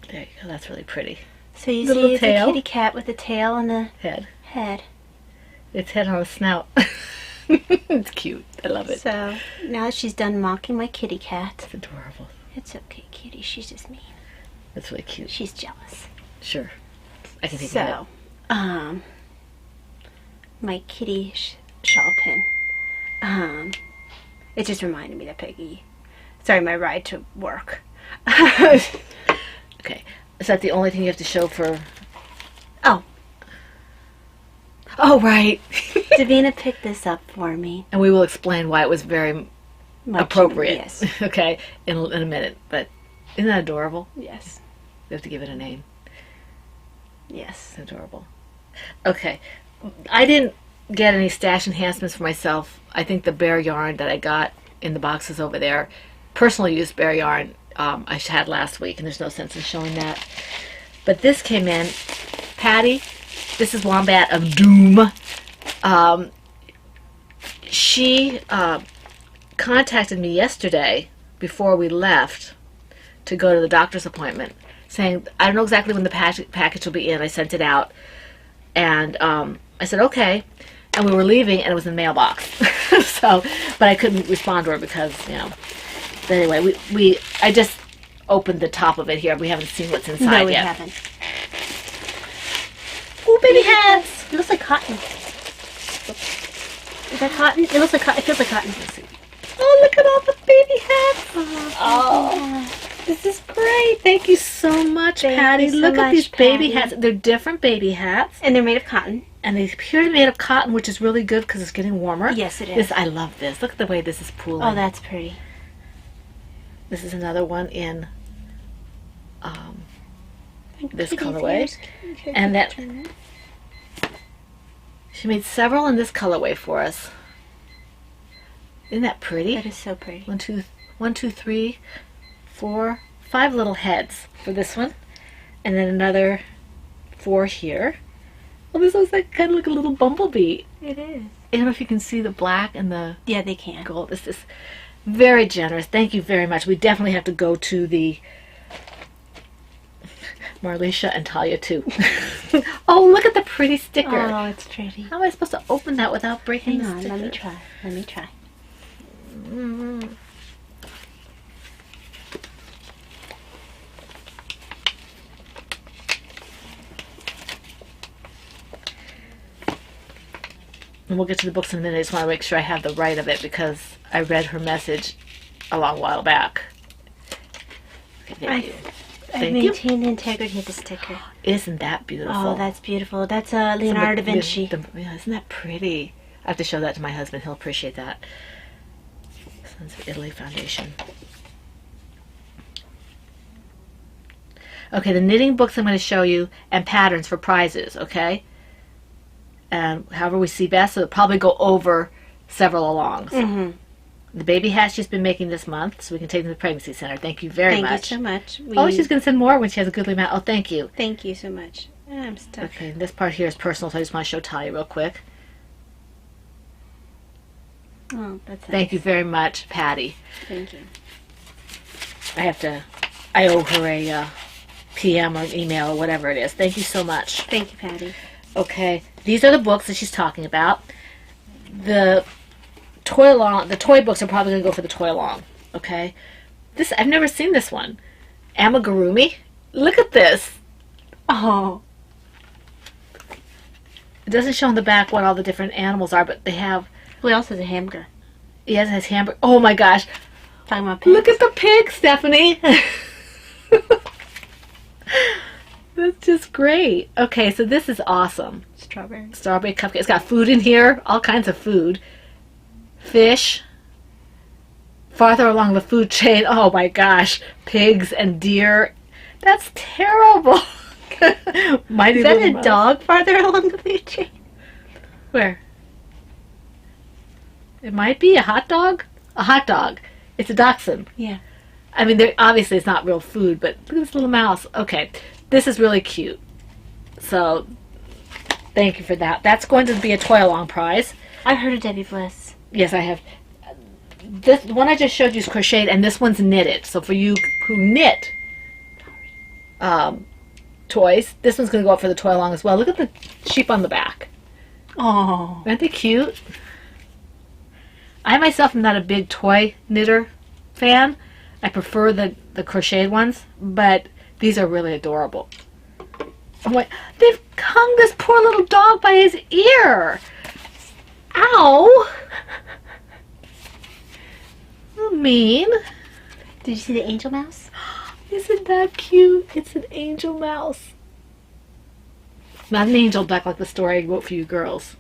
There you go. That's really pretty. So you Little see it's tail. a kitty cat with a tail and a Head. head. Its head on a snout. It's cute. I love it. So now that she's done mocking my kitty cat, It's adorable. it's okay, kitty. She's just mean. That's really cute. She's jealous. Sure. I can think of So, my kitty shawl pin. It just reminded me that Peggy. Sorry, my ride to work. it. Okay. Is that the only thing you have to show for... Oh, Oh, right. Davina picked this up for me. And we will explain why it was very My appropriate. Yes. Okay, in a minute. But isn't that adorable? Yes. We have to give it a name. Yes. It's adorable. Okay. I didn't get any stash enhancements for myself. I think the bear yarn that I got in the boxes over there, personal use bear yarn, I had last week, and there's no sense in showing that. But this came in. Patty, this is Wombat of Doom. She contacted me yesterday before we left to go to the doctor's appointment, saying, I don't know exactly when the package will be in. I sent it out. And I said, okay. And we were leaving, and it was in the mailbox. So, but I couldn't respond to her because, you know. But anyway, I just opened the top of it here. We haven't seen what's inside yet. No, we haven't. Ooh, baby hats! It looks like cotton. Is that cotton? It looks like cotton. It feels like cotton. Oh, look at all the baby hats! Oh, this is great. Thank you so much, Patty. Look at these baby hats. They're different baby hats. And they're made of cotton. And they appear to be made of cotton, which is really good because it's getting warmer. Yes, it is. I love this. Look at the way this is pooling. Oh, that's pretty. This is another one in this colorway. And that she made several in this colorway for us. Isn't that pretty? That is so pretty. 1, 2, 3, 4, 5 little heads for this one, and then another 4 here. Well, this looks like kind of like a little bumblebee. It is. I don't know if you can see the black and the they can. gold. This is very generous. Thank you very much. We definitely have to go to the Marlisha and Talia too. Oh, look at the pretty sticker. Oh, it's pretty. How am I supposed to open that without breaking Hang the on, sticker? let me try. Let me try. Mm. And we'll get to the books in a minute. I just want to make sure I have the right of it because I read her message a long while back. Okay, thank you. I Thank you. maintain the integrity of the sticker. Isn't that beautiful? Oh, that's beautiful. That's Leonardo da Vinci. Yeah, isn't that pretty? I have to show that to my husband. He'll appreciate that. Sons of Italy Foundation. Okay, the knitting books I'm going to show you and patterns for prizes, okay? And however we see best, so it'll probably go over several alongs. Mm-hmm. The baby hat she's been making this month, so we can take them to the pregnancy center. Thank you very much. Thank you so much. Oh, she's going to send more when she has a goodly amount. Oh, thank you. Thank you so much. I'm stuck. Okay, this part here is personal, so I just want to show Talia real quick. Oh, that's nice. Thank you very much, Patty. Thank you. I owe her a PM or email or whatever it is. Thank you so much. Thank you, Patty. Okay, these are the books that she's talking about. The toy books are probably going to go for the toy along. Okay, I've never seen this one. Amigurumi. Look at this. Oh. It doesn't show on the back what all the different animals are, but they have. Who else has a hamburger? Yes, it has hamburger. Oh my gosh! Talking about pigs. Look at the pig, Stephanie. That's just great. Okay, so this is awesome. Strawberry. Strawberry cupcake. It's got food in here, all kinds of food. Fish. Farther along the food chain, oh my gosh, pigs and deer. That's terrible. Mighty Is that Little a Mouse. dog farther along the food chain? Where? It might be a hot dog. A hot dog. It's a dachshund. Yeah. I mean, obviously it's not real food, but look at this little mouse. Okay, this is really cute. So, thank you for that. That's going to be a toy along prize. I've heard of Debbie Bliss. Yes, I have. This one I just showed you is crocheted, and this one's knitted. So for you who knit toys, this one's going to go up for the toy along as well. Look at the sheep on the back. Oh. Aren't they cute? I myself am not a big toy knitter fan. I prefer the crocheted ones, but these are really adorable. Oh my, they've hung this poor little dog by his ear. Ow! Mean. Did you see the angel mouse? Isn't that cute? It's an angel mouse. Not an angel duck like the story I wrote for you girls.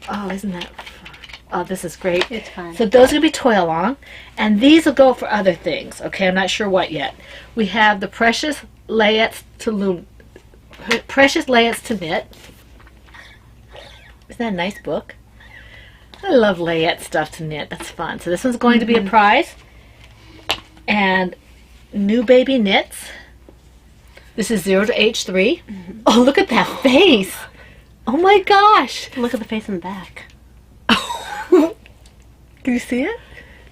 Oh, isn't that fun? Oh, this is great. It's fun. So those are going to be toy along. And these will go for other things. Okay, I'm not sure what yet. We have the Precious Layette to Knit. Isn't that a nice book? I love Layette stuff to knit. That's fun. So this one's going to be a prize. And New Baby Knits. This is 0 to age 3. Oh, look at that face. Oh my gosh. Look at the face on the back. Can you see it?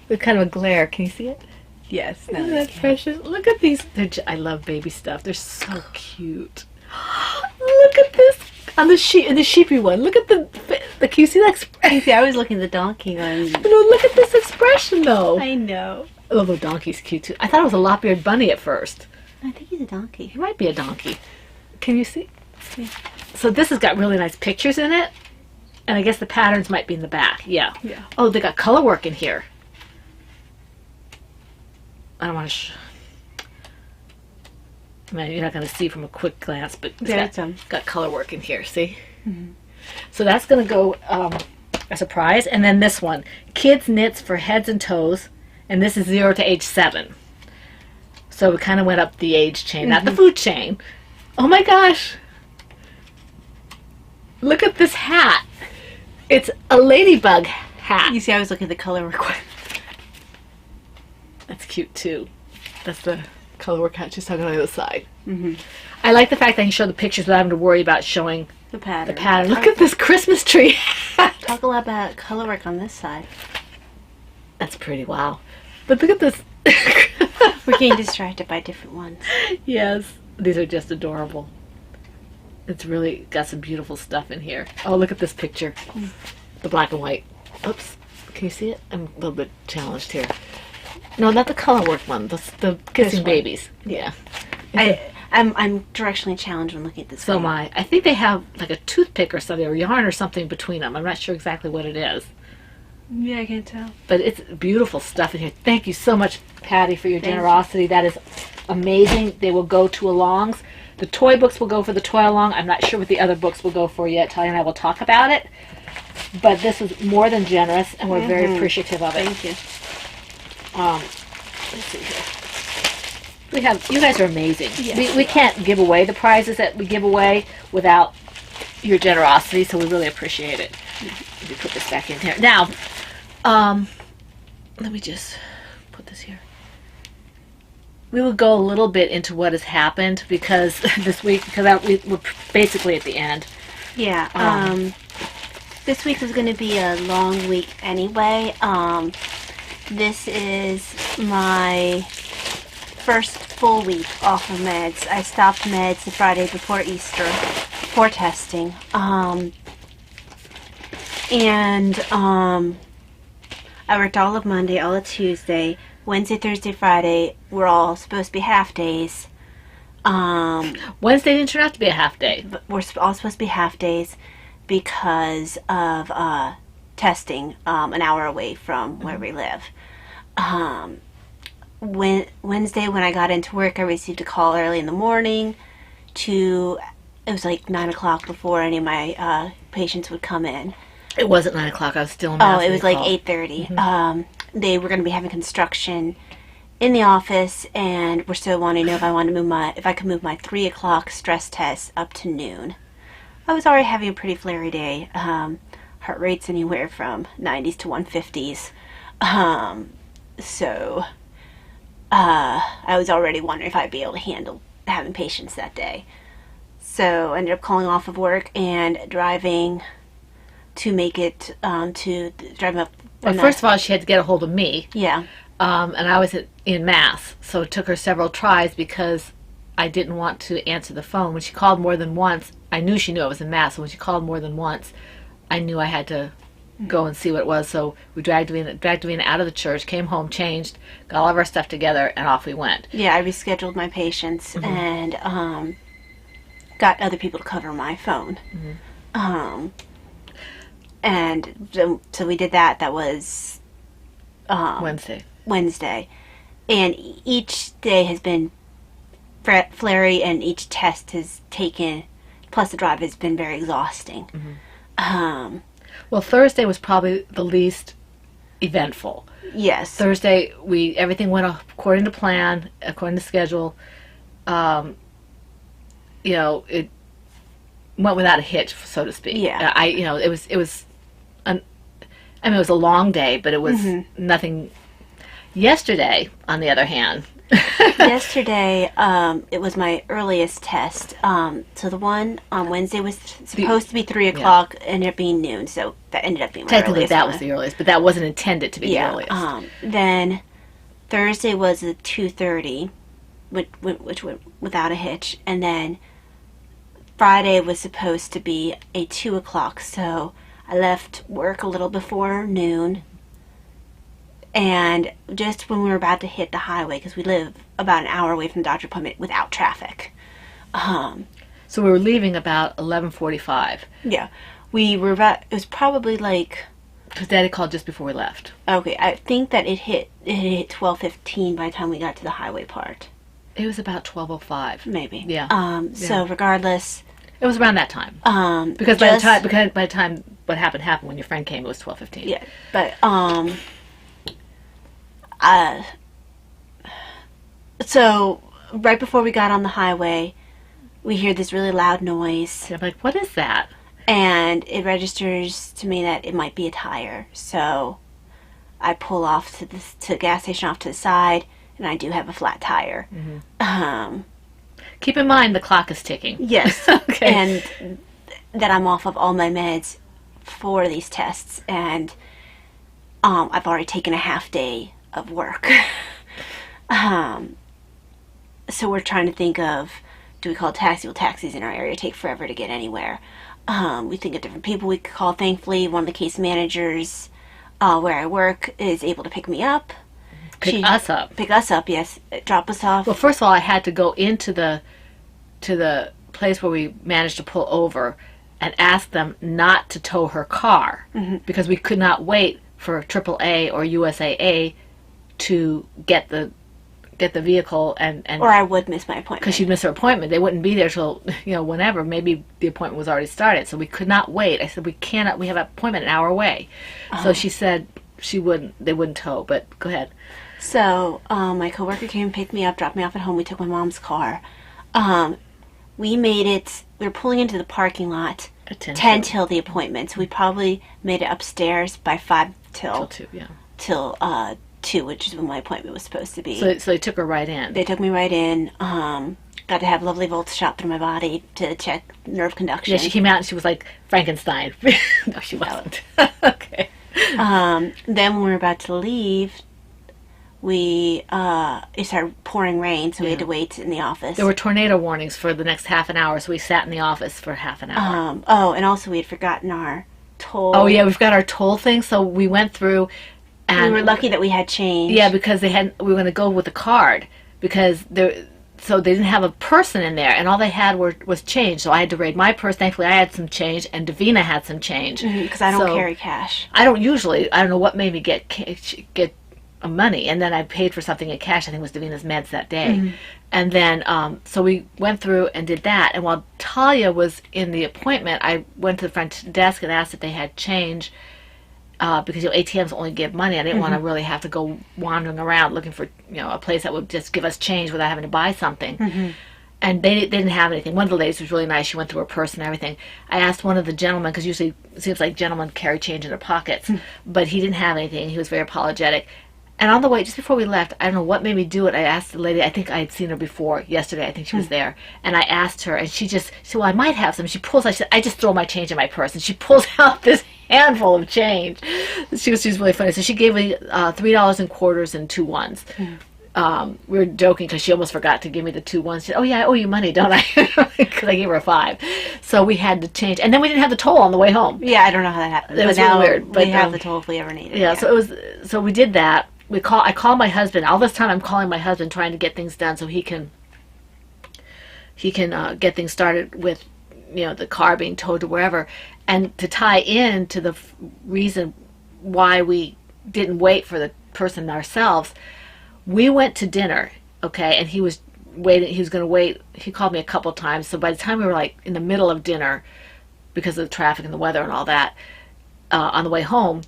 There's kind of a glare. Can you see it? Yes. Isn't that precious? Look at these. I love baby stuff. They're so cute. Look at this on the sheepy one. Look at the. Can you see that expression? See, I was looking at the donkey one. No, look at this expression though. I know. Oh, the donkey's cute too. I thought it was a lop-eared bunny at first. I think he's a donkey. He might be a donkey. Can you see? Yeah. So this has got really nice pictures in it, and I guess the patterns might be in the back. Yeah. Yeah. Oh, they got color work in here. I don't want to. I mean, you're not going to see from a quick glance, but it's got color work in here. See? Mm-hmm. So that's going to go as a prize, and then this one, Kids Knits for Heads and Toes, and this is 0 to age 7. So we kind of went up the age chain, not the food chain. Oh my gosh! Look at this hat. It's a ladybug hat. You see, I was looking at the color work. That's cute too. That's the color work hat she's talking on the other side. I like the fact that I can show the pictures without having to worry about showing The pattern. the pattern. Look at this Christmas tree hat. Talk a lot about color work on this side. That's pretty, wow. But look at this. We're getting distracted by different ones. Yes, these are just adorable. It's really got some beautiful stuff in here. Oh, look at this picture. The black and white. Oops. Can you see it? I'm a little bit challenged here. No, not the color work one. The kissing one. babies. Yeah. I'm directionally challenged when looking at this. So am I. I think they have like a toothpick or something, or yarn or something between them. I'm not sure exactly what it is. Yeah, I can't tell. But it's beautiful stuff in here. Thank you so much, Patty, for your generosity. That is amazing. They will go to alongs. The toy books will go for the toy along. I'm not sure what the other books will go for yet. Talia and I will talk about it. But this was more than generous, and we're very appreciative of it. Thank you. Let's see here. We have, you guys are amazing. Yes, we can't give away the prizes that we give away without your generosity, so we really appreciate it. Let me put this back in here. Now, let me just put this here. We will go a little bit into what has happened because this week, because we're basically at the end. Yeah. This week is going to be a long week anyway. This is my first full week off of meds. I stopped meds the Friday before Easter for testing. I worked all of Monday, all of Tuesday. Wednesday, Thursday, Friday were all supposed to be half days. Wednesday didn't turn out to be a half day. But we're all supposed to be half days because of testing an hour away from where we live. Wednesday, when I got into work, I received a call early in the morning it was like 9 o'clock before any of my patients would come in. It wasn't 9 o'clock. I was still in Mass. Oh, it was like 8:30. They were going to be having construction in the office, and were still wanting to know if I could move my 3 o'clock stress test up to noon. I was already having a pretty flary day. Heart rates anywhere from 90s to 150s. So I was already wondering if I'd be able to handle having patients that day. So I ended up calling off of work and driving to make it driving up. Well, first of all, she had to get a hold of me. Yeah. And I was in Mass, so it took her several tries because I didn't want to answer the phone. When she called more than once, I knew she knew I was in Mass, so when she called more than once, I knew I had to go and see what it was. So we dragged Davina out of the church, came home, changed, got all of our stuff together, and off we went. Yeah, I rescheduled my patients and got other people to cover my phone. And so we did that. That was Wednesday. And each day has been flary, and each test has taken, plus the drive has been very exhausting. Well, Thursday was probably the least eventful. Yes. Thursday, everything went according to plan, according to schedule. It went without a hitch, so to speak. Yeah. It was it was a long day, but it was nothing. Yesterday, on the other hand, Yesterday, it was my earliest test. So the one on Wednesday was supposed to be 3 o'clock, ended up being noon. So that ended up being my technically earliest that one. was the earliest, but that wasn't intended to be the earliest. Then Thursday was a 2:30, which went without a hitch, and then Friday was supposed to be a 2 o'clock. So I left work a little before noon. And just when we were about to hit the highway, because we live about an hour away from the doctor's appointment without traffic. So we were leaving about 11:45. Yeah. We were about, it was probably like, Because Daddy called just before we left. okay, I think that it hit 12:15 by the time we got to the highway part. It was about 12:05. Maybe. Yeah. So regardless, It was around that time. Because by the time what happened when your friend came, it was 12:15. yeah, but so right before we got on the highway, we hear this really loud noise, So I'm like, what is that? and it registers to me that it might be a tire. So I pull off to the gas station off to the side, and I do have a flat tire. Keep in mind the clock is ticking. Yes, Okay. and that I'm off of all my meds for these tests, and I've already taken a half day of work. So we're trying to think of, do we call a taxi? Well, taxis in our area take forever to get anywhere. We think of different people we could call. Thankfully, one of the case managers where I work is able to pick me up. Pick us up. Pick us up, yes. Drop us off. Well, first of all, I had to go into the place where we managed to pull over and ask them not to tow her car because we could not wait for AAA or USAA to get the vehicle and or I would miss my appointment. because she'd miss her appointment. They wouldn't be there till whenever. Maybe the appointment was already started, so we could not wait. I said we cannot. We have an appointment an hour away. So she said they wouldn't tow. But go ahead. So, my coworker came and picked me up, dropped me off at home. We took my mom's car. We made it, we were pulling into the parking lot At 10 till the appointment. So we probably made it upstairs by 5 till 2. Yeah. till 2, which is when my appointment was supposed to be. So they took her right in. They took me right in. Got to have lovely volts shot through my body to check nerve conduction. Yeah, she came out and she was like Frankenstein. No, she wasn't. Okay. Then when we were about to leave, it started pouring rain, so we had to wait in the office. There were tornado warnings for the next half an hour, so we sat in the office for half an hour. And also we had forgotten our toll. Oh yeah, we've got our toll thing, so we went through, and we were lucky that we had change. Yeah, because we were going to go with a card because so they didn't have a person in there, and all they had was change. So I had to raid my purse. Thankfully, I had some change, and Davina had some change. Because I don't carry cash. I don't usually. I don't know what made me get money, and then I paid for something in cash. I think it was Davina's meds that day. And then so we went through and did that. And while Talia was in the appointment, I went to the front desk and asked if they had change. Because ATMs only give money. I didn't want to really have to go wandering around looking for a place that would just give us change without having to buy something. And they didn't have anything. One of the ladies was really nice. She went through her purse and everything. I asked one of the gentlemen, because usually it seems like gentlemen carry change in their pockets, but he didn't have anything. He was very apologetic. And on the way, just before we left, I don't know what made me do it. I asked the lady, I think I had seen her before, yesterday, I think she was there. And I asked her, and she said, well, I might have some. She pulls, I said, I just throw my change in my purse. And she pulls out this handful of change. She was really funny. So she gave me $3 in quarters and 2 ones. We were joking because she almost forgot to give me the 2 ones. She said, oh yeah, I owe you money, don't I? Because I gave her a 5. So we had to change. And then we didn't have the toll on the way home. Yeah, I don't know how that happened. It was really weird. But we have the toll if we ever need it. Yeah, so we did that. I called my husband. All this time I'm calling my husband trying to get things done so he can get things started with the car being towed to wherever, and to tie in to the reason why we didn't wait for the person ourselves. We went to dinner, okay, and he was waiting. He was going to wait. He called me a couple times. So by the time we were like in the middle of dinner, because of the traffic and the weather and all that, on the way home,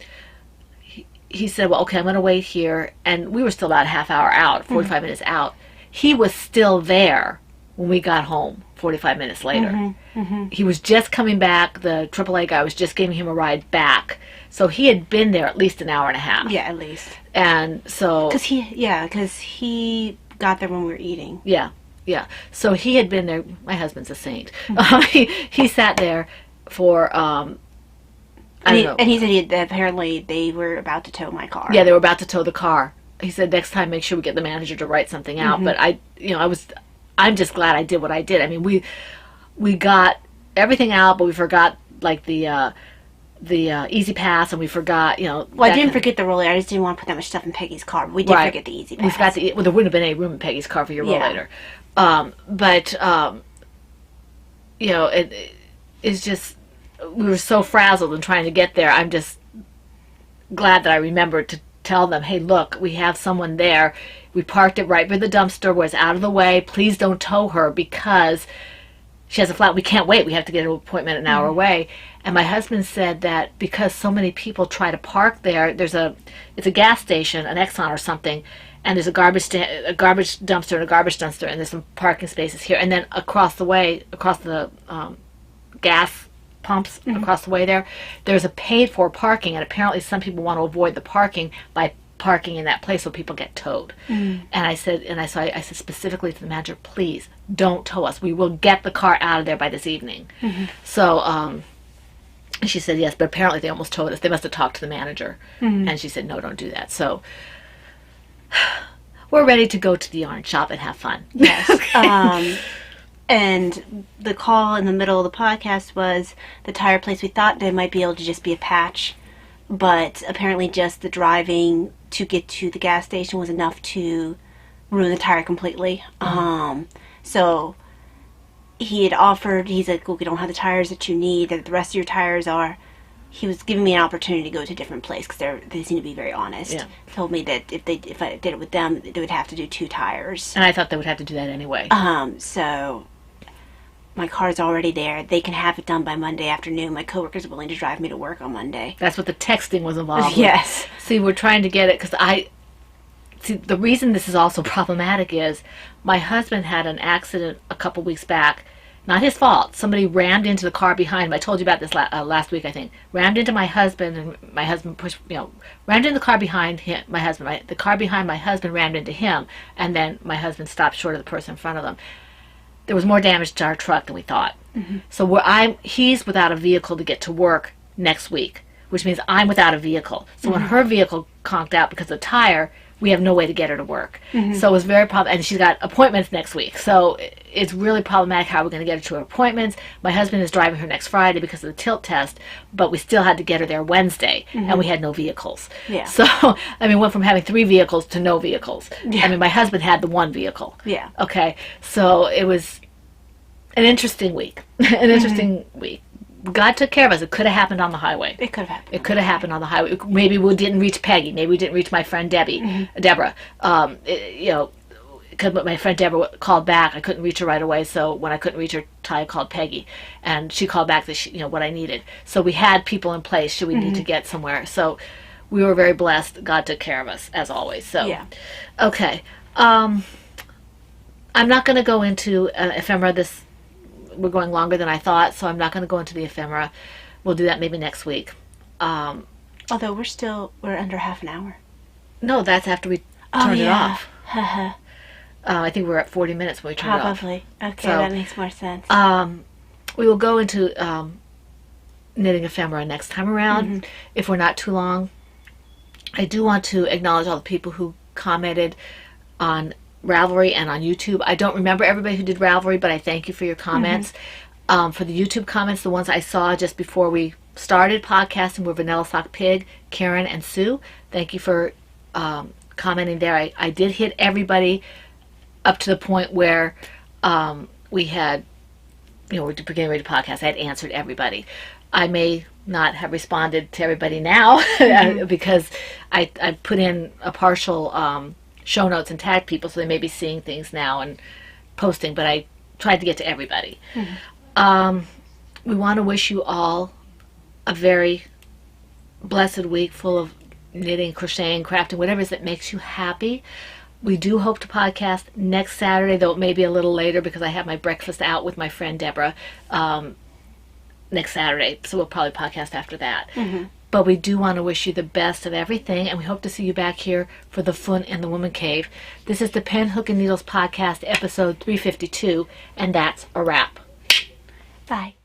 he said, well, okay, I'm going to wait here. And we were still about a half hour out, 45 minutes out. He was still there when we got home 45 minutes later. He was just coming back. The AAA guy was just giving him a ride back. So he had been there at least an hour and a half. Yeah, at least. And so... Because he got there when we were eating. Yeah. So he had been there. My husband's a saint. He sat there for... I don't know. And he said that apparently they were about to tow my car. Yeah, they were about to tow the car. He said next time make sure we get the manager to write something out. But I'm just glad I did what I did. I mean, we got everything out, but we forgot like the Easy Pass, and we forgot, Well, I didn't forget the rollator. I just didn't want to put that much stuff in Peggy's car. But we did forget the Easy Pass. We forgot well, there wouldn't have been any room in Peggy's car for your rollator. It's just, we were so frazzled and trying to get there. I'm just glad that I remembered to tell them, hey, look, we have someone there. We parked it right by the dumpster where it's out of the way. Please don't tow her because she has a flat. We can't wait. We have to get an appointment an hour away. And my husband said that because so many people try to park there, it's a gas station, an Exxon or something, and there's a garbage dumpster and a garbage dumpster, and there's some parking spaces here. And then across the way, across the gas pumps across the way there's a paid-for parking, and apparently some people want to avoid the parking by parking in that place so people get towed. And I said specifically to the manager, please don't tow us. We will get the car out of there by this evening. So and she said yes, but apparently they almost towed us. They must have talked to the manager, and she said no, don't do that. So we're ready to go to the yarn shop and have fun. Yes. And the call in the middle of the podcast was the tire place. We thought they might be able to just be a patch, but apparently just the driving to get to the gas station was enough to ruin the tire completely. So he had offered, he's like, look, we don't have the tires that you need, that the rest of your tires are. He was giving me an opportunity to go to a different place because they seem to be very honest. Yeah. Told me that if I did it with them, they would have to do 2 tires. And I thought they would have to do that anyway. So my car's already there. They can have it done by Monday afternoon. My coworker's willing to drive me to work on Monday. That's what the texting was involved Yes. with. See, we're trying to get it because the reason this is also problematic is my husband had an accident a couple weeks back. Not his fault. Somebody rammed into the car behind him. I told you about this last week, I think. Rammed into my husband, and my husband rammed into the car behind him. My husband, the car behind my husband rammed into him, and then my husband stopped short of the person in front of them. There was more damage to our truck than we thought. So he's without a vehicle to get to work next week, which means I'm without a vehicle. So when her vehicle conked out because of the tire, we have no way to get her to work. So it was very problematic. And she's got appointments next week. So it's really problematic how we're going to get her to her appointments. My husband is driving her next Friday because of the tilt test, but we still had to get her there Wednesday, and we had no vehicles. Yeah. So, I mean, went from having 3 vehicles to no vehicles. Yeah. I mean, my husband had the 1 vehicle. Yeah. Okay. So it was an interesting week. Week. God took care of us. It could have happened on the highway. It could have happened. It could have happened on the highway. Maybe we didn't reach Peggy. Maybe we didn't reach my friend Deborah. Because my friend Deborah called back. I couldn't reach her right away. So when I couldn't reach her, Ty called Peggy, and she called back that what I needed. So we had people in place should we need to get somewhere. So we were very blessed. God took care of us as always. So yeah. Okay. I'm not going to go into ephemera this. We're going longer than I thought, so I'm not going to go into the ephemera. We'll do that maybe next week. Although we're under half an hour. No, that's after we turned it off. Haha. I think we're at 40 minutes when we turned it off. Probably. Okay, So, that makes more sense. We will go into knitting ephemera next time around, if we're not too long. I do want to acknowledge all the people who commented on Ravelry and on YouTube. I don't remember everybody who did Ravelry, but I thank you for your comments. For the YouTube comments, the ones I saw just before we started podcasting were Vanilla Sock Pig, Karen, and Sue. Thank you for commenting there. I did hit everybody up to the point where we had, we're getting ready to podcast. I had answered everybody. I may not have responded to everybody now because I put in a partial show notes and tag people, so they may be seeing things now and posting, but I tried to get to everybody. We want to wish you all a very blessed week full of knitting, crocheting, crafting, whatever it is that makes you happy. We do hope to podcast next Saturday, though it may be a little later because I have my breakfast out with my friend Deborah next Saturday. So we'll probably podcast after that. But we do want to wish you the best of everything, and we hope to see you back here for the Fun in the Woman Cave. This is the Pen, Hook, and Needles podcast, episode 352, and that's a wrap. Bye.